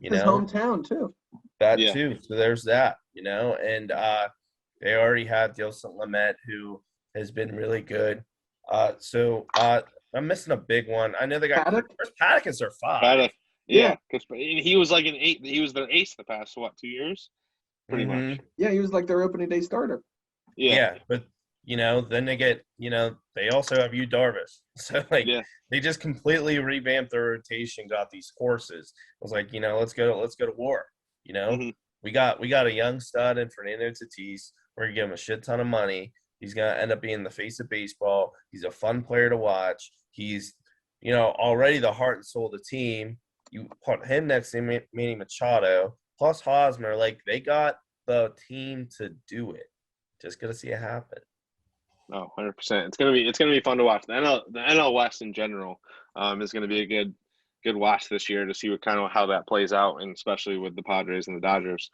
His hometown too. That too. So there's that. And they already have Dilson Lamet, who has been really good. So I'm missing a big one. I know they got Paddock is their 5. Paddock. Yeah, because he was like an 8. He was their ace the past 2 years, pretty much. Yeah, he was like their opening day starter. Yeah, but then they get they also have Yu Darvish, so they just completely revamped their rotation, got these horses. I was like, let's go to war. We got a young stud in Fernando Tatis. We're gonna give him a shit ton of money. He's gonna end up being the face of baseball. He's a fun player to watch. He's already the heart and soul of the team. You put him next to Manny Machado plus Hosmer, like they got the team to do it. Just gonna see it happen. Oh, 100%. It's gonna be fun to watch. The NL West in general is gonna be a good watch this year to see how that plays out, and especially with the Padres and the Dodgers.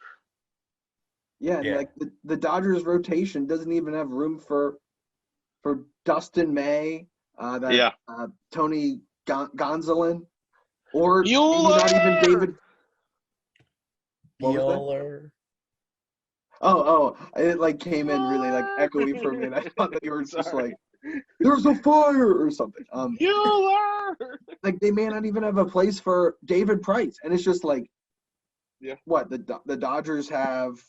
Yeah, and like the Dodgers rotation doesn't even have room for Dustin May, Tony Gonsolin, or maybe not even David Bueller. Oh, it came in really echoey for me. And I thought that you were just like, "There's a fire" or something. They may not even have a place for David Price, and it's just what the Dodgers have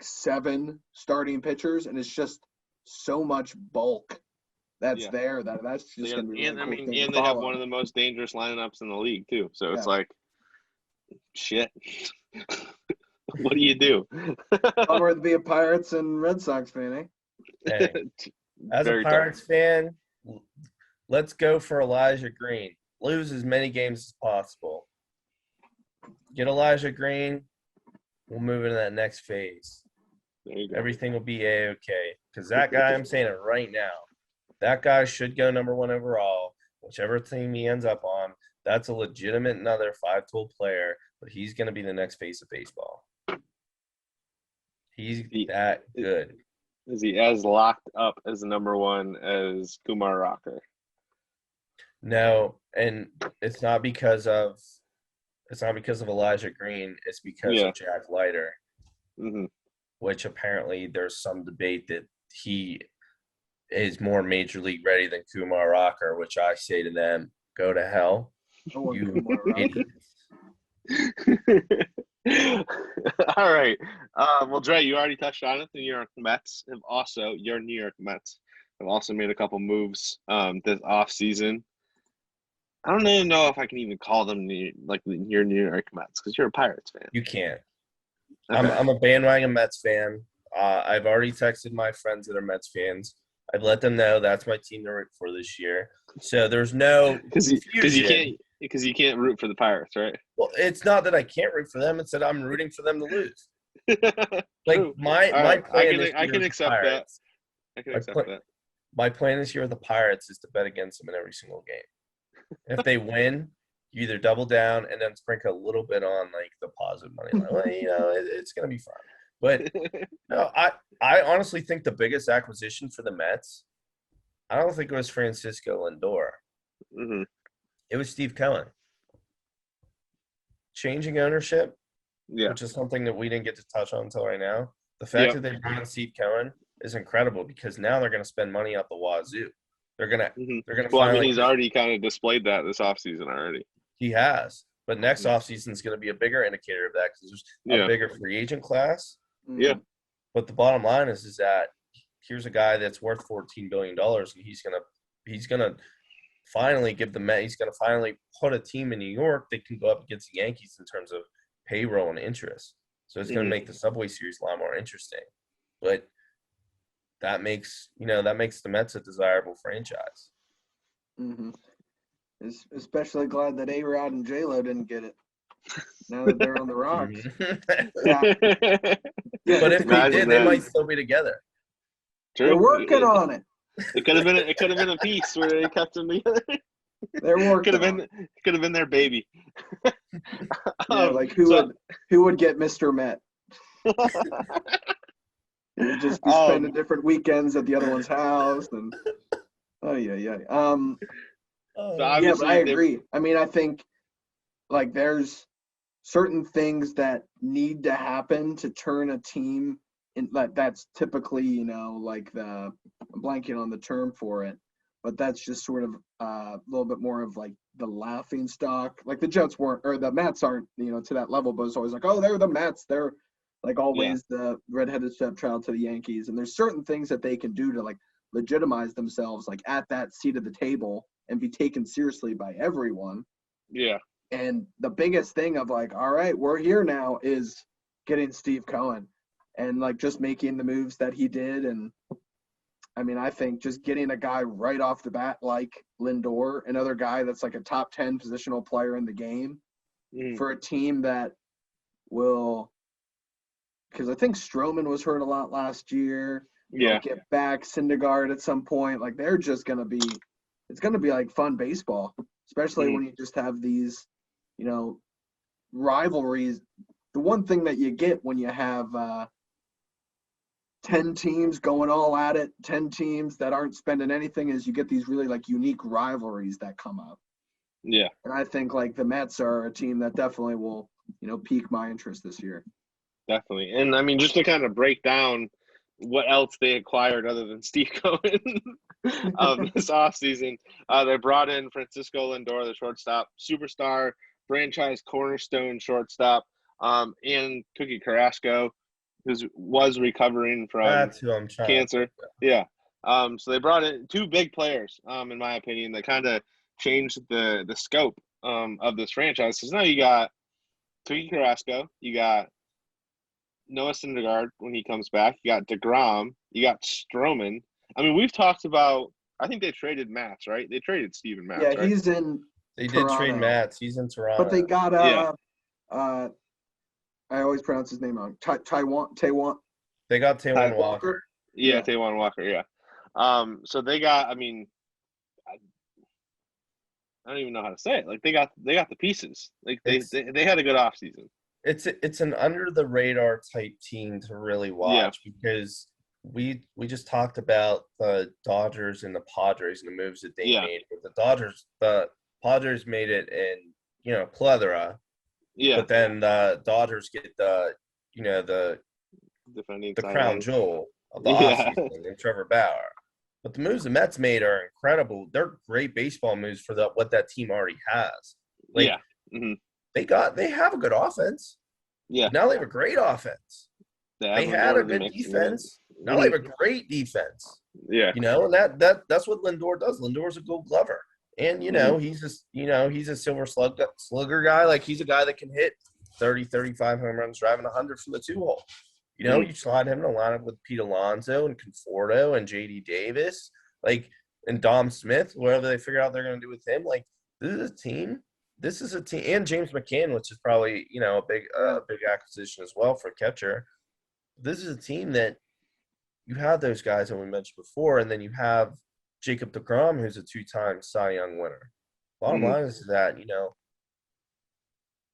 7 starting pitchers, and it's just so much bulk that's there that's just gonna be really cool. And they have one of the most dangerous lineups in the league too. So it's shit. What do you do? Bummer to be a Pirates and Red Sox fan, eh? Hey, as a Pirates fan, let's go for Elijah Green. Lose as many games as possible. Get Elijah Green. We'll move into that next phase. Everything will be A-okay. Because that guy, I'm saying it right now, that guy should go number 1 overall. Whichever team he ends up on, that's a legitimate another 5-tool player, but he's going to be the next face of baseball. He's that good. Is he as locked up as the number 1 as Kumar Rocker? No, and it's not because of Elijah Green. It's because of Jack Leiter, which apparently there's some debate that he is more major league ready than Kumar Rocker, which I say to them, go to hell, you idiots. All right. Well, Dre, you already touched on it. The New York Mets have also made a couple moves this offseason. I don't even know if I can even call them your New York Mets because you're a Pirates fan. You can't. Okay. I'm a bandwagon Mets fan. I've already texted my friends that are Mets fans. I've let them know that's my team to root for this year. So there's no confusion. Because you can't root for the Pirates, right? Well, it's not that I can't root for them. It's that I'm rooting for them to lose. My plan I can accept that. I can accept that. My plan this year with the Pirates is to bet against them in every single game. If they win, you either double down and then sprinkle a little bit on the positive money line. Well, it's gonna be fun. But no, I honestly think the biggest acquisition for the Mets, I don't think it was Francisco Lindor. Mm-hmm. It was Steve Cohen. Changing ownership, which is something that we didn't get to touch on until right now. The fact that they brought in Steve Cohen is incredible because now they're going to spend money out the wazoo. They're going to Well, I mean, finally. he's already kind of displayed that this offseason already. He has, but next offseason is going to be a bigger indicator of that because there's a bigger free agent class. Yeah. But the bottom line is that here's a guy that's worth $14 billion, and he's gonna finally give the Met. He's gonna finally put a team in New York that can go up against the Yankees in terms of payroll and interest. So it's gonna make the Subway Series a lot more interesting. But that makes the Mets a desirable franchise. Mm-hmm. Especially glad that A-Rod and J-Lo didn't get it. Now that they're on the Rocks. Yeah. But if they did, they might still be together. True. They're working on it. It could have been a piece where they kept them together. They're working. Could have been their baby. Like who would get Mr. Met? You'd just be spending different weekends at the other one's house and So but I agree. I mean, I think like there's certain things that need to happen to turn a team in, that's typically, like I'm blanking on the term for it, but that's just sort of a little bit more of like the laughing stock. Like the Jets weren't, or the Mets aren't, to that level, but it's always like, oh, they're the Mets. They're like always the redheaded stepchild to the Yankees. And there's certain things that they can do to like legitimize themselves, like at that seat of the table and be taken seriously by everyone. Yeah. And the biggest thing of like, all right, we're here now is getting Steve Cohen and like just making the moves that he did. And I mean, I think just getting a guy right off the bat like Lindor, another guy that's like a top 10 positional player in the game for a team that will, because I think Stroman was hurt a lot last year. Yeah. Get back Syndergaard at some point. Like they're just going to be, it's going to be like fun baseball, especially when you just have these, rivalries. The one thing that you get when you have 10 teams going all at it, 10 teams that aren't spending anything, is you get these really like unique rivalries that come up. Yeah. And I think like the Mets are a team that definitely will, pique my interest this year. Definitely. And I mean, just to kind of break down what else they acquired other than Steve Cohen this offseason, they brought in Francisco Lindor, the shortstop, superstar, franchise cornerstone shortstop, and Cookie Carrasco, who was recovering from cancer. Yeah. So they brought in two big players, in my opinion, that kind of changed the scope of this franchise. Because now you got Cookie Carrasco, you got Noah Syndergaard when he comes back, you got DeGrom, you got Stroman. I mean, we've talked about, I think they traded Matz, right? They traded Steven Matz, right? He's in They Toronto. did trade Matz. He's in Toronto. But they got I always pronounce his name wrong. Taiwan. They got Taiwan Walker. Yeah, Taiwan Walker. Yeah. So they got. I mean, I don't even know how to say it. Like they got the pieces. Like they had a good offseason. It's an under the radar type team to really watch because we just talked about the Dodgers and the Padres and the moves that they made. But the Padres made it in plethora. Yeah. But then the Dodgers get the crown jewel of the offseason in Trevor Bauer. But the moves the Mets made are incredible. They're great baseball moves for what that team already has. Like, they have a good offense. Yeah. Now they have a great offense. They had a good defense. Now they have a great defense. Yeah. And that's what Lindor does. Lindor's a Gold Glover. And he's a silver slugger guy. Like he's a guy that can hit 30, 35 home runs, driving 100 from the 2-hole. You slide him in a lineup with Pete Alonso and Conforto and J.D. Davis, and Dom Smith, whatever they figure out they're going to do with him. Like, this is a team. And James McCann, which is probably, a big acquisition as well for a catcher. This is a team that you have those guys that we mentioned before, and then you have Jacob deGrom, who's a 2-time Cy Young winner. Bottom line is that,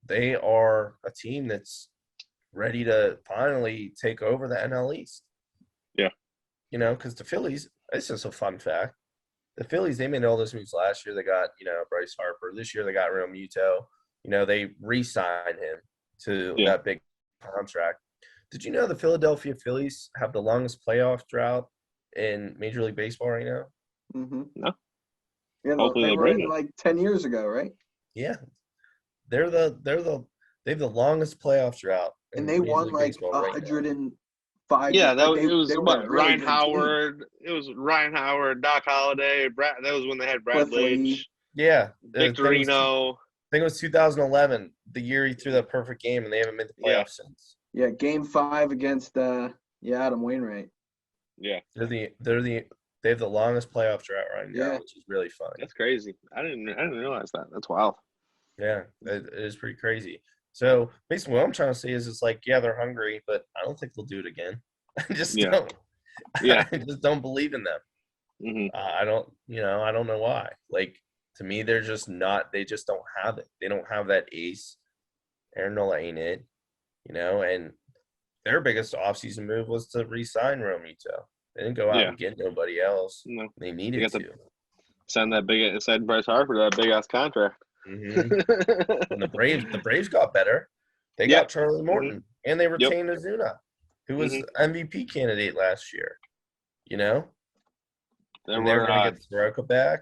they are a team that's ready to finally take over the NL East. Yeah. Because the Phillies, it's just a fun fact. The Phillies, they made all those moves last year. They got, Bryce Harper. This year they got Real Muto. They re-signed him to that big contract. Did you know the Philadelphia Phillies have the longest playoff drought in Major League Baseball right now? Mm-hmm. No. Yeah, Hopefully they they were break in it. like 10 years ago, right? Yeah, they have the longest playoff drought in And they Major won League like Baseball right now. 105 Yeah, games. Like it was they were a what really Ryan good team. Howard. It was Ryan Howard, Doc Holliday, Brad. That was when they had Brad Cliff Lee. Lynch, Yeah, the thing was, Victorino. I think it was 2011, the year he threw that perfect game, and they haven't made the Yeah, playoffs since. Yeah, Game 5 against Adam Wainwright. yeah, They have the longest playoff drought right now, Yeah. which is really funny. that's crazy. I didn't realize that. That's wild. Yeah, it is pretty crazy. So basically, what I'm trying to say is, it's like, yeah, they're hungry, but I don't think they'll do it again. I just Yeah. don't. Yeah. I just don't believe in them. Hmm. I don't know why. Like, to me, they're just not. They just don't have it. They don't have that ace. Aronado ain't it, and their biggest offseason move was to re-sign Romito. They didn't go out Yeah. and get nobody else. No, They they needed got to. to send Bryce Harper that big ass contract. Hmm. And the Braves got better. They Yep. got Charlie Morton, and they retained Azuna, who was MVP candidate last year. There And they're were going to get Soroka back.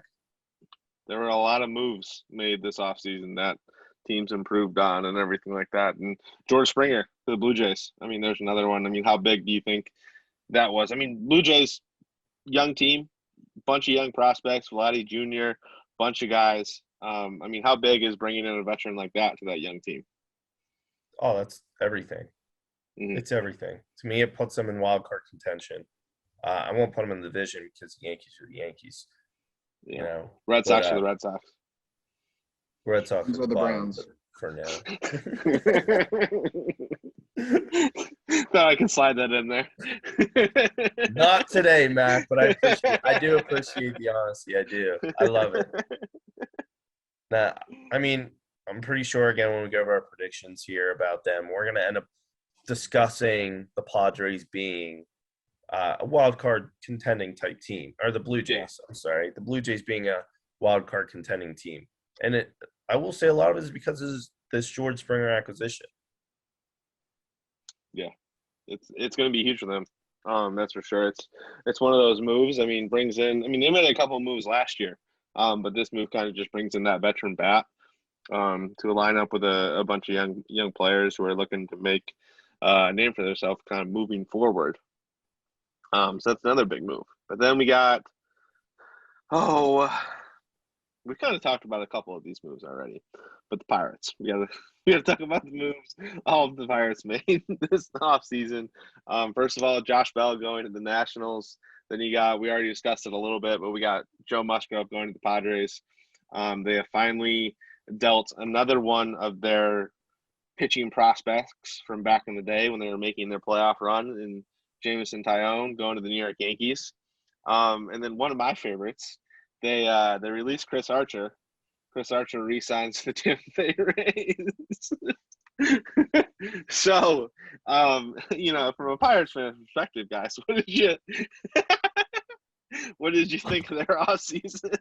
there were a lot of moves made this offseason that teams improved on and everything like that. And George Springer to the Blue Jays. I mean, there's another one. I mean, how big do you think that was? I mean, Blue Jays, young team, bunch of young prospects, Vladdy Jr., bunch of guys. I mean, how big is bringing in a veteran like that to that young team? Oh, that's everything. Mm-hmm. It's everything. To me, it puts them in wild card contention. I won't put them in the division because the Yankees are the Yankees. Yeah. Red Sox are the Red Sox. Red Sox Those are the Browns. for now. Thought I could slide that in there. Not today, Mac, but I do appreciate the honesty. I do. I love it. Now, I mean, I'm pretty sure, again, when we go over our predictions here about them, we're going to end up discussing the Padres being a wild card contending type team, or the Blue Jays. Yeah. I'm sorry, the Blue Jays being a wild card contending team, and I will say a lot of it is because of this George Springer acquisition. Yeah, it's going to be huge for them. That's for sure. It's one of those moves. I mean, they made a couple of moves last year, but this move kind of just brings in that veteran bat to line up with a bunch of young players who are looking to make a name for themselves, kind of moving forward. So that's another big move. But then we got, we kind of talked about a couple of these moves already. But the Pirates, we got to talk about the moves all of the Pirates made this offseason. First of all, Josh Bell going to the Nationals. Then we already discussed it a little bit, but we got Joe Musgrove going to the Padres. They have finally dealt another one of their pitching prospects from back in the day when they were making their playoff run, and Jameson Taillon going to the New York Yankees. And then one of my favorites, they released Chris Archer. Chris Archer re-signs the Tampa Bay Rays. So, from a Pirates fan perspective, guys, what did you think of their offseason?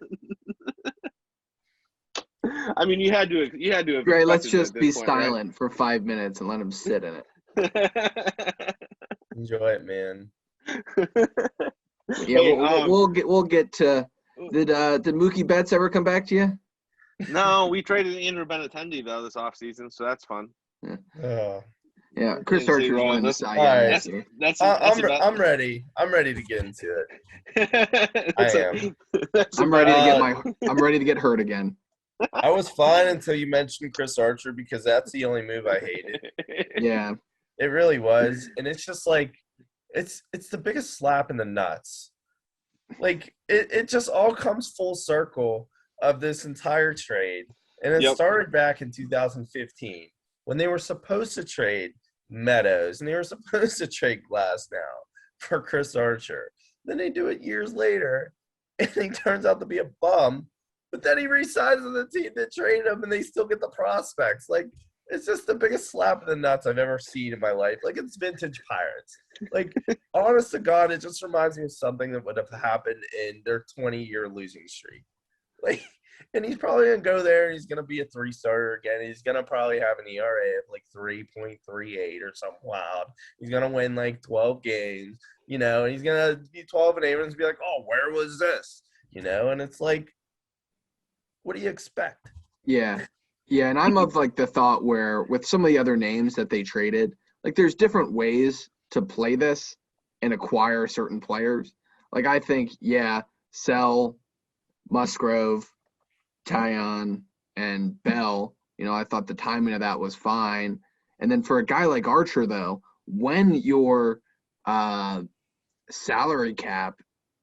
I mean, you had to have. Great, let's just be point, silent for 5 minutes and let him sit in it. Right? Enjoy it, man. Yeah, we'll get to. Did Mookie Betts ever come back to you? No, we traded Andrew Benintendi though this offseason, so that's fun. Yeah, Chris Archer's winning the Cy Young this year. I'm ready. I'm ready to get into it. I am. I'm ready to get hurt again. I was fine until you mentioned Chris Archer, because that's the only move I hated. Yeah. It really was. And it's just like, it's the biggest slap in the nuts. Like, it just all comes full circle of this entire trade. And it started back in 2015 when they were supposed to trade Meadows and they were supposed to trade Glasnow for Chris Archer. Then they do it years later, and he turns out to be a bum. But then he re-signs with the team that traded him, and they still get the prospects. Like, it's just the biggest slap in the nuts I've ever seen in my life. Like, it's vintage Pirates. Like, honest to God, it just reminds me of something that would have happened in their 20-year losing streak. Like, And he's probably going to go there and he's going to be a 3-starter again. He's going to probably have an ERA of like 3.38 or something wild. He's going to win like 12 games, and he's going to be 12-8 and be like, oh, where was this? And it's like, what do you expect? Yeah. Yeah, and I'm of like the thought where with some of the other names that they traded, like there's different ways to play this and acquire certain players. Like I think, sell Musgrove, Tyon, and Bell. I thought the timing of that was fine. And then for a guy like Archer, though, when your salary cap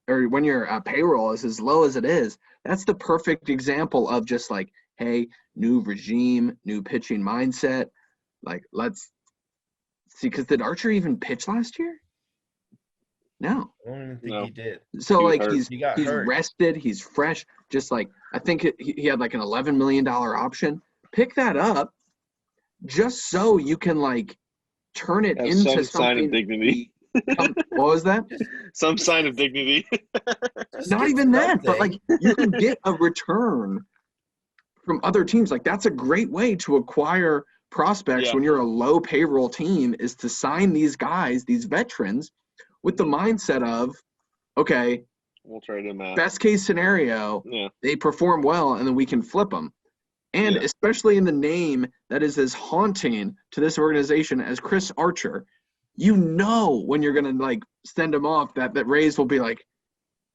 or when your payroll is as low as it is, that's the perfect example of just like, hey, new regime, new pitching mindset. Like, let's see, because did Archer even pitch last year? No. I don't even think he did. So, He was like, hurt. he's rested, he's fresh. Just like, I think he had like an $11 million option. Pick that up just so you can, like, turn it Have into some something. sign of dignity. What was that? Some sign of dignity. Not even that, but like you can get a return from other teams. Like that's a great way to acquire prospects when you're a low payroll team, is to sign these guys, these veterans, with the mindset of, okay, we'll trade them out. Best case scenario, they perform well and then we can flip them. And especially in the name that is as haunting to this organization as Chris Archer, when you're going to like send them off, that Rays will be like,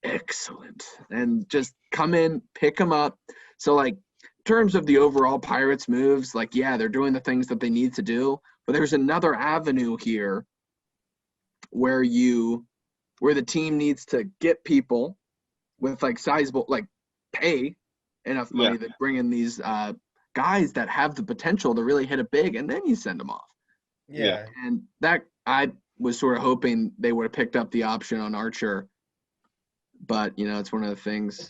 excellent, and just come in, pick them up. So like in terms of the overall Pirates moves, like, they're doing the things that they need to do, but there's another avenue here where the team needs to get people with like sizable, like pay enough money to bring in these guys that have the potential to really hit it big, and then you send them off. Yeah. And that, I was sort of hoping they would have picked up the option on Archer, but it's one of the things. It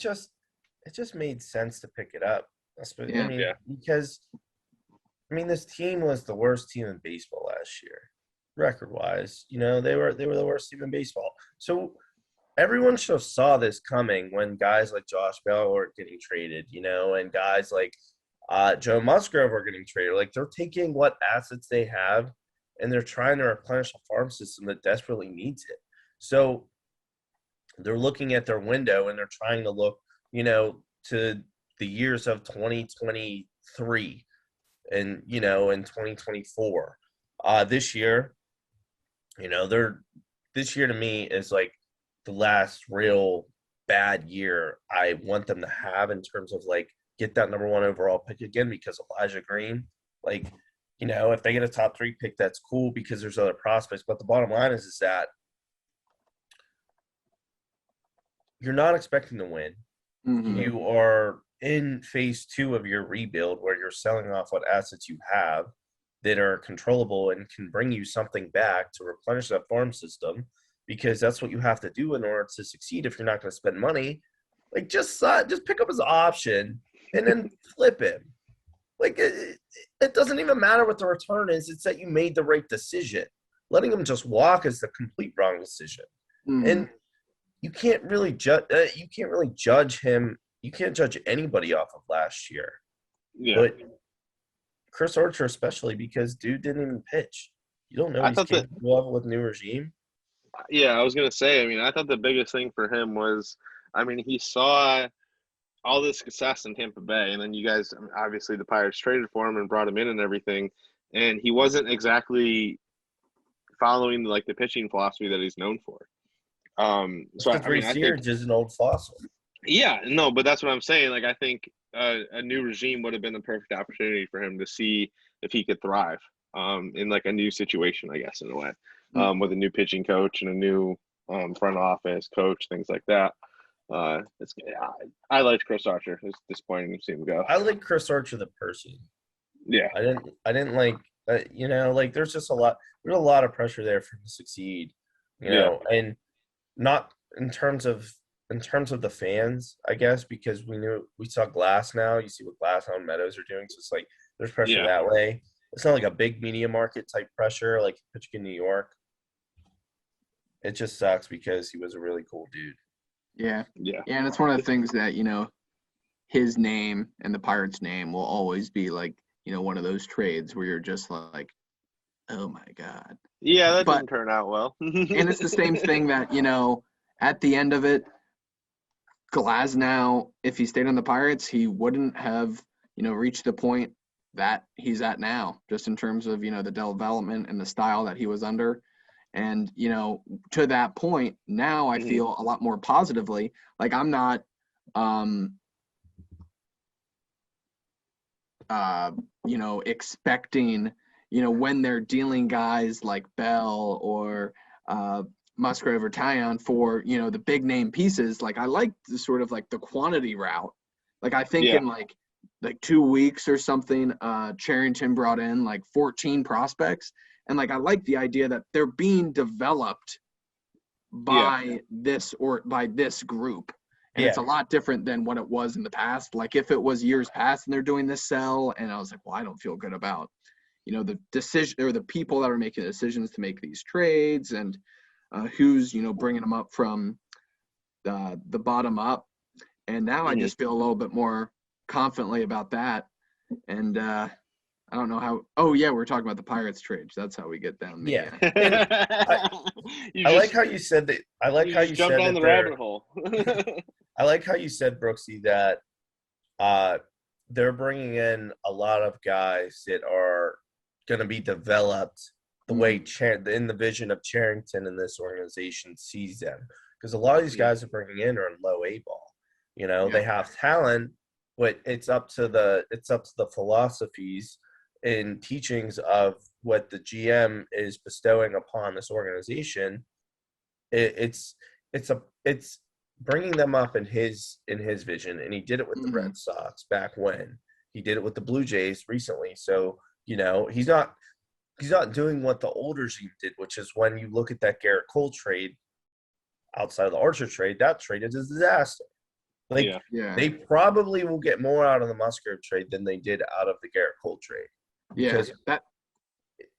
just made sense to pick it up. Yeah. Because this team was the worst team in baseball last year, record-wise. They were the worst team in baseball. So everyone should have saw this coming when guys like Josh Bell were getting traded, and guys like Joe Musgrove are getting traded. Like, they're taking what assets they have and they're trying to replenish a farm system that desperately needs it. So they're looking at their window and they're trying to look, to the years of 2023 and, in 2024. This year, this year to me is like the last real bad year I want them to have in terms of like get that number 1 overall pick again, because Elijah Green, like, if they get a top 3 pick, that's cool because there's other prospects. But the bottom line is that you're not expecting to win. Mm-hmm. You are in phase 2 of your rebuild where you're selling off what assets you have that are controllable and can bring you something back to replenish that farm system, because that's what you have to do in order to succeed if you're not going to spend money. Like, just pick up his option and then flip him. Like, it doesn't even matter what the return is. It's that you made the right decision. Letting him just walk is the complete wrong decision. Mm-hmm. And you can't really judge him. You can't judge anybody off of last year. Yeah. But Chris Archer especially, because dude didn't even pitch. You don't know he's capable of with new regime. Yeah, I was going to say, I thought the biggest thing for him was, he saw all this success in Tampa Bay, and then you guys, obviously the Pirates traded for him and brought him in and everything, and he wasn't exactly following like the pitching philosophy that he's known for. So I think is an old fossil. Yeah, no, but that's what I'm saying. Like, I think a new regime would have been the perfect opportunity for him to see if he could thrive in like a new situation, I guess, in a way, with a new pitching coach and a new front office coach, things like that. I liked Chris Archer. It's disappointing to see him go. I like Chris Archer the person. Yeah, I didn't like like there's just a lot of pressure there for him to succeed, and not in terms of the fans, I guess, because we saw Glass now. You see what Glass on Meadows are doing, so it's like there's pressure that way. It's not like a big media market type pressure like pitching in New York. It just sucks because he was a really cool dude. Yeah, and it's one of the things that his name and the Pirates name will always be like, one of those trades where you're just like, oh my God. Yeah, that But didn't turn out well. and it's the same thing that, at the end of it, Glasnow, if he stayed on the Pirates, he wouldn't have, reached the point that he's at now, just in terms of, the development and the style that he was under. And, to that point, now I feel a lot more positively. Like I'm not, expecting, when they're dealing guys like Bell or Musgrove or Tyon for, the big name pieces. Like I like the sort of like the quantity route. Like I think in like 2 weeks or something, Cherington brought in like 14 prospects. And like I like the idea that they're being developed by this group. And it's a lot different than what it was in the past. Like if it was years past and they're doing this sell, and I was like, well, I don't feel good about, the decision or the people that are making the decisions to make these trades and who's, bringing them up from the bottom up. And now I just feel a little bit more confidently about that. And I don't know how. Oh yeah, we're talking about the Pirates trades. That's how we get down. I like how you said that. I like how you jumped said down that the rabbit hole. I like how you said, Brooksy, that they're bringing in a lot of guys that are going to be developed the way in the vision of Cherington and this organization sees them. Because a lot of these guys are bringing in are in low A ball. They have talent, but it's up to the philosophies and teachings of what the GM is bestowing upon this organization. It's bringing them up in his vision, and he did it with the Red Sox back when. He did it with the Blue Jays recently. So he's not doing what the old regime did, which is when you look at that Garrett Cole trade outside of the Archer trade, that trade is a disaster. They probably will get more out of the Musgrove trade than they did out of the Garrett Cole trade. Because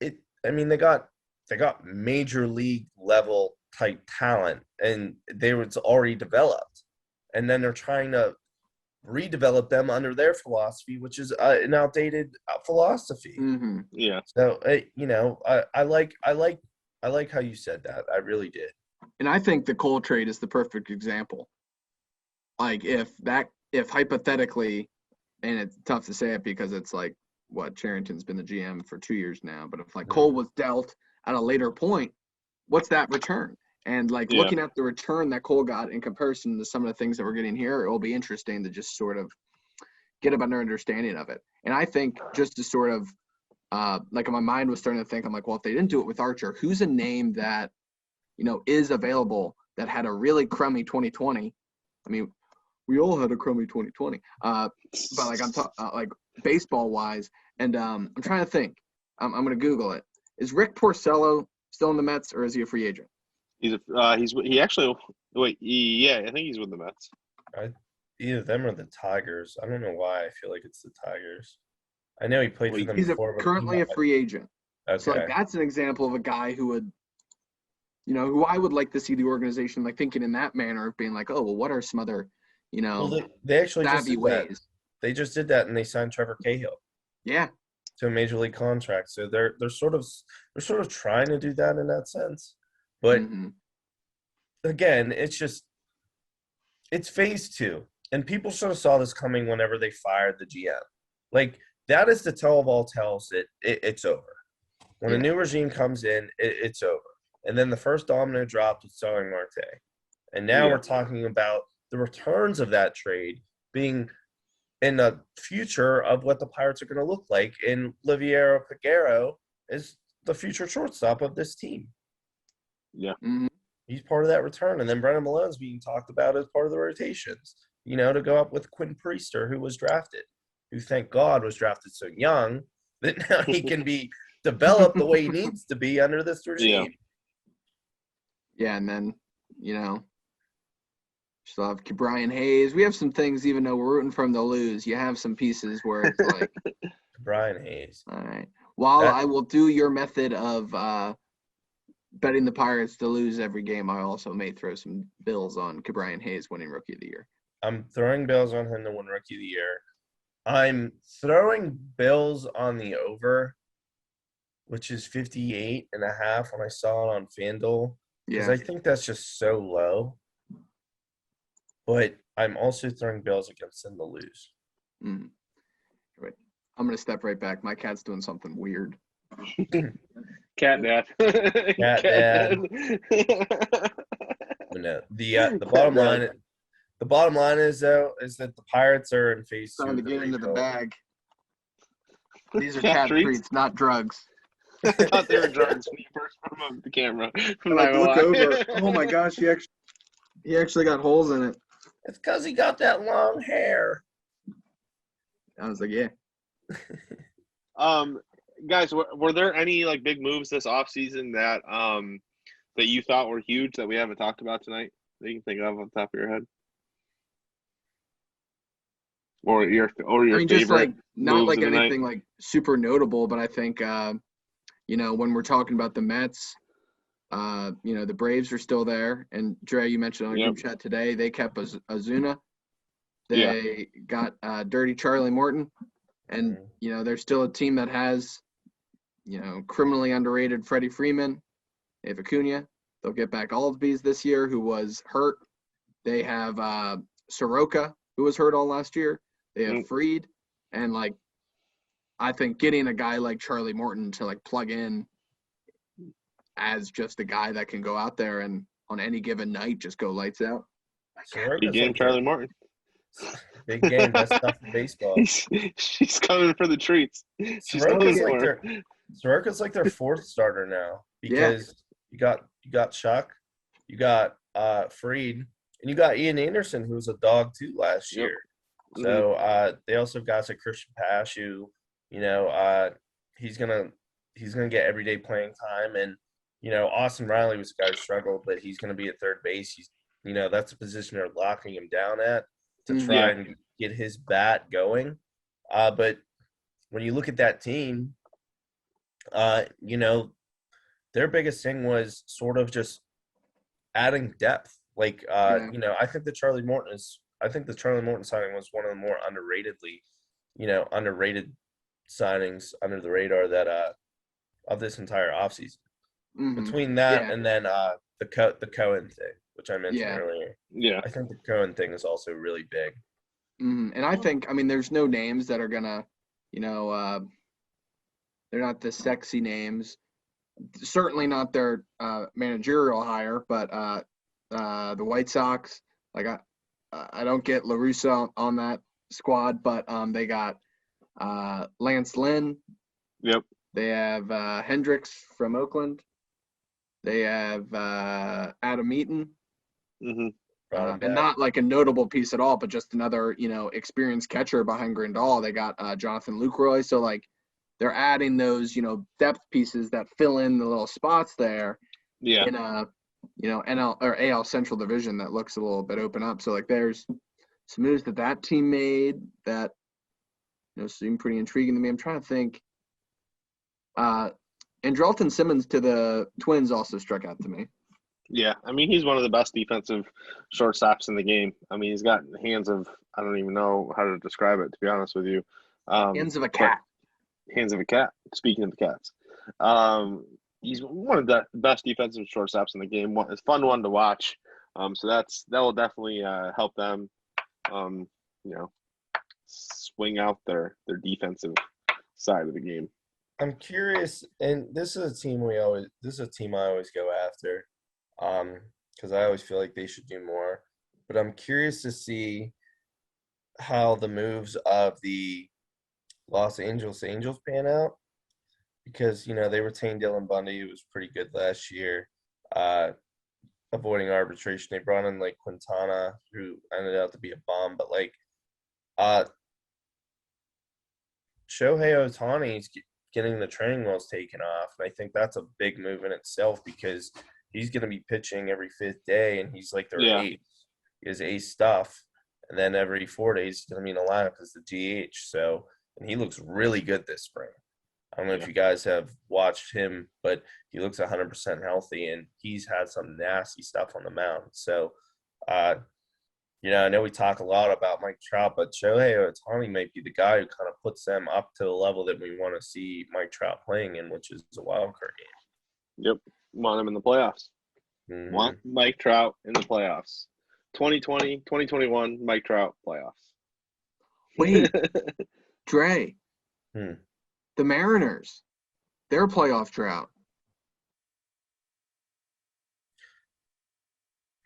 they got major league level type talent, and they were already developed, and then they're trying to redevelop them under their philosophy, which is an outdated philosophy. So I like how you said that. I really did. And I think the Cole trade is the perfect example. Like if hypothetically, and it's tough to say it because it's like what Cherington's been the GM for 2 years now, but if like Cole was dealt at a later point, what's that return? And like looking at the return that Cole got in comparison to some of the things that we're getting here, it will be interesting to just sort of get a better understanding of it. And I think just to sort of like my mind was starting to think, I'm like, well, if they didn't do it with Archer, who's a name that is available that had a really crummy 2020? I mean, we all had a crummy 2020, but like I'm talking like baseball wise, and I'm trying to think. I'm going to Google it. Is Rick Porcello still in the Mets, or is he a free agent? I think he's with the Mets. Either them or the Tigers. I don't know why I feel like it's the Tigers. I know he played for them before. He's currently a free agent. Okay. So like that's an example of a guy who would, who I would like to see the organization like thinking in that manner of being like, oh, well, what are some other, they actually just did ways. That. They just did that, and they signed Trevor Cahill. Yeah. To a major league contract. So they're sort of trying to do that in that sense. But again, it's phase 2. And people sort of saw this coming whenever they fired the GM. Like that is the tell of all tells that it's over. When a new regime comes in, it's over. And then the first domino dropped with Starling Marte. And now we're talking about the returns of that trade being in the future of what the Pirates are going to look like. And Liviero Peguero is the future shortstop of this team. Yeah. He's part of that return. And then Brennan Malone's being talked about as part of the rotations, to go up with Quinn Priester, who was drafted, who thank God was drafted so young that now he can be developed the way he needs to be under this regime. Yeah. And then, still have Brian Hayes. We have some things, even though we're rooting for him to lose, you have some pieces where it's like Brian Hayes. All right. While I will do your method of betting the Pirates to lose every game, I also may throw some bills on Brian Hayes winning Rookie of the Year. I'm throwing Bills on him to win Rookie of the Year. I'm throwing Bills on the over, which is 58.5 when I saw it on FanDuel, because Yeah. I think that's just so low. But I'm also throwing Bills against them to lose. Right. I'm gonna step right back. My cat's doing something weird. Cat dad. Cat dad. No, the bottom line. The bottom line is though is that the Pirates are in phase 2 Trying to of the get into the rebuild. bag. These are Cat cat treats? treats, not drugs. I thought they were drugs when you first put them on the camera. I'm I not gonna look lie. over. Oh my gosh, he actually got holes in it. It's because he got that long hair. I was like, yeah. Guys, were there any like big moves this offseason that that you thought were huge that we haven't talked about tonight that you can think of on the top of your head? Or your I mean, just favorite like not moves like of the night? anything like super notable, but I think when we're talking about the Mets, the Braves are still there, and Dre, you mentioned on a group chat today, they kept Ozuna. They got Dirty Charlie Morton, and they're still a team that has criminally underrated Freddie Freeman. They have Acuna. They'll get back Aldbies this year, who was hurt. They have Soroka, who was hurt all last year. They have Fried, and I think getting a guy like Charlie Morton to plug in as just a guy that can go out there and on any given night just go lights out. Big game, Charlie Morton. Big game, best stuff in baseball. She's coming for the treats. She's coming for her. Soroka's like their fourth starter now because you got Chuck, you got Fried, and you got Ian Anderson, who was a dog too last year. So they also have guys like Christian Pash, who he's gonna get everyday playing time, and Austin Riley was a guy who struggled, but he's gonna be at third base. He's that's a position they're locking him down at to try and get his bat going. But when you look at that team, their biggest thing was sort of just adding depth. I think the Charlie Morton signing was one of the more underrated signings under the radar that of this entire offseason. Between that and then the Cohen thing, which I mentioned earlier. Yeah. I think the Cohen thing is also really big. And I think, there's no names that are gonna, they're not the sexy names. Certainly not their managerial hire, but the White Sox, I don't get La Russa on that squad, but they got Lance Lynn. Yep. They have Hendricks from Oakland. They have Adam Eaton. And not like a notable piece at all, but just another, experienced catcher behind Grandal. They got Jonathan Lucroy. So they're adding those, depth pieces that fill in the little spots there. Yeah. In a, NL or AL Central Division that looks a little bit open up. So there's some moves that team made that seem pretty intriguing to me. I'm trying to think. Andrelton Simmons to the Twins also struck out to me. Yeah, he's one of the best defensive shortstops in the game. He's got hands of, I don't even know how to describe it, to be honest with you. Hands of a cat. Hands of a cat, speaking of the cats. He's one of the best defensive shortstops in the game. It's a fun one to watch. So that will definitely help them, swing out their defensive side of the game. I'm curious, and this is a team I always go after, because I always feel like they should do more. But I'm curious to see how the moves of the Los Angeles Angels pan out, because they retained Dylan Bundy, who was pretty good last year, avoiding arbitration. They brought in Quintana, who ended up to be a bomb, but Shohei Ohtani's getting the training wheels taken off, and I think that's a big move in itself because he's going to be pitching every fifth day, and he's their ace. He has ace stuff, and then every 4 days he's going to be in the lineup as the DH. So, and he looks really good this spring. I don't know if you guys have watched him, but he looks 100% healthy, and he's had some nasty stuff on the mound. So, I know we talk a lot about Mike Trout, but Shohei Ohtani might be the guy who kind of puts them up to the level that we want to see Mike Trout playing in, which is a wild card game. Yep. Want him in the playoffs. Mhm. Want Mike Trout in the playoffs. 2020, 2021, Mike Trout playoffs. Wait, Dre, Hmm. the Mariners, their playoff drought.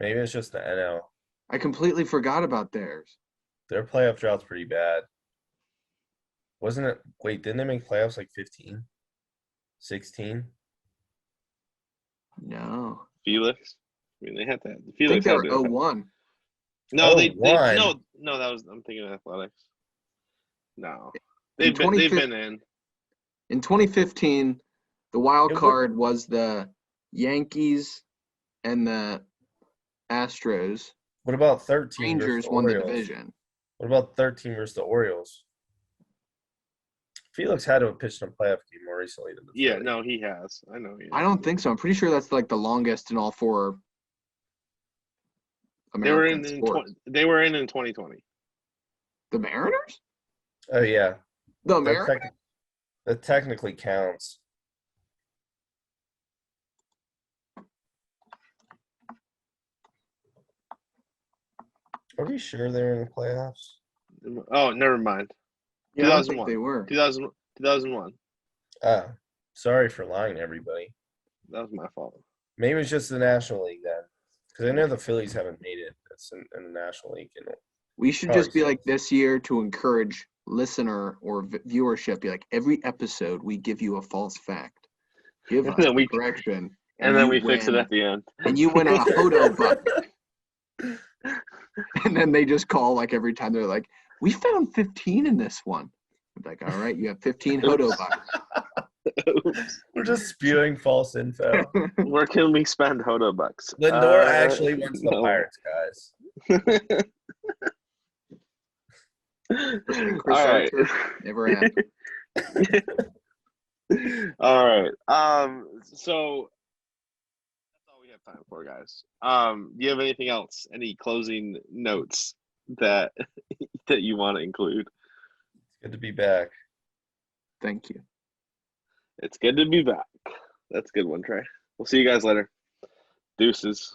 Maybe it's just the NL. I completely forgot about theirs. Their playoff drought's pretty bad. Wasn't it? Wait, didn't they make playoffs like 15? 16? No. Felix. I mean, they had to. I think Felix they had were to. 0-1. No, they 0-1? no. That was I'm thinking of Athletics. No, In they've been in. In 2015, the wild It would- card was the Yankees and the Astros. What about 13 versus Rangers the won the Orioles? division. What about 13 versus the Orioles? Felix had to have pitched in a playoff game more recently than the Yeah, Phillies. no, he has. I know he has. I don't think so. I'm pretty sure that's like the longest in all four They were American sports. they were in 2020. The Mariners? Oh yeah, The that, Mariners? that technically counts. Are we sure they're in the playoffs? Oh, never mind. Yeah, I don't think 2001. they were. 2001. Oh, sorry for lying to everybody. That was my fault. Maybe it's just the National League then, because I know the Phillies haven't made it. It's in the National League. We should Probably just be like six. this year to encourage listener or viewership. Be like, every episode we give you a false fact. Give us then the correction. And then we you fix it win. at the end. And you win a HOTO buck. And then they just call like every time they're like, we found 15 in this one. I'm like, all right, you have 15 HOTO bucks. We're just spewing false info. Where can we spend HOTO bucks? Lindor actually went to the no. Pirates, guys. Chris All right. Archer, never happened. All right. So that's all we have time for, guys. Do you have anything else? Any closing notes that you want to include? It's good to be back. Thank you. It's good to be back. That's a good one, Trey. We'll see you guys later. Deuces.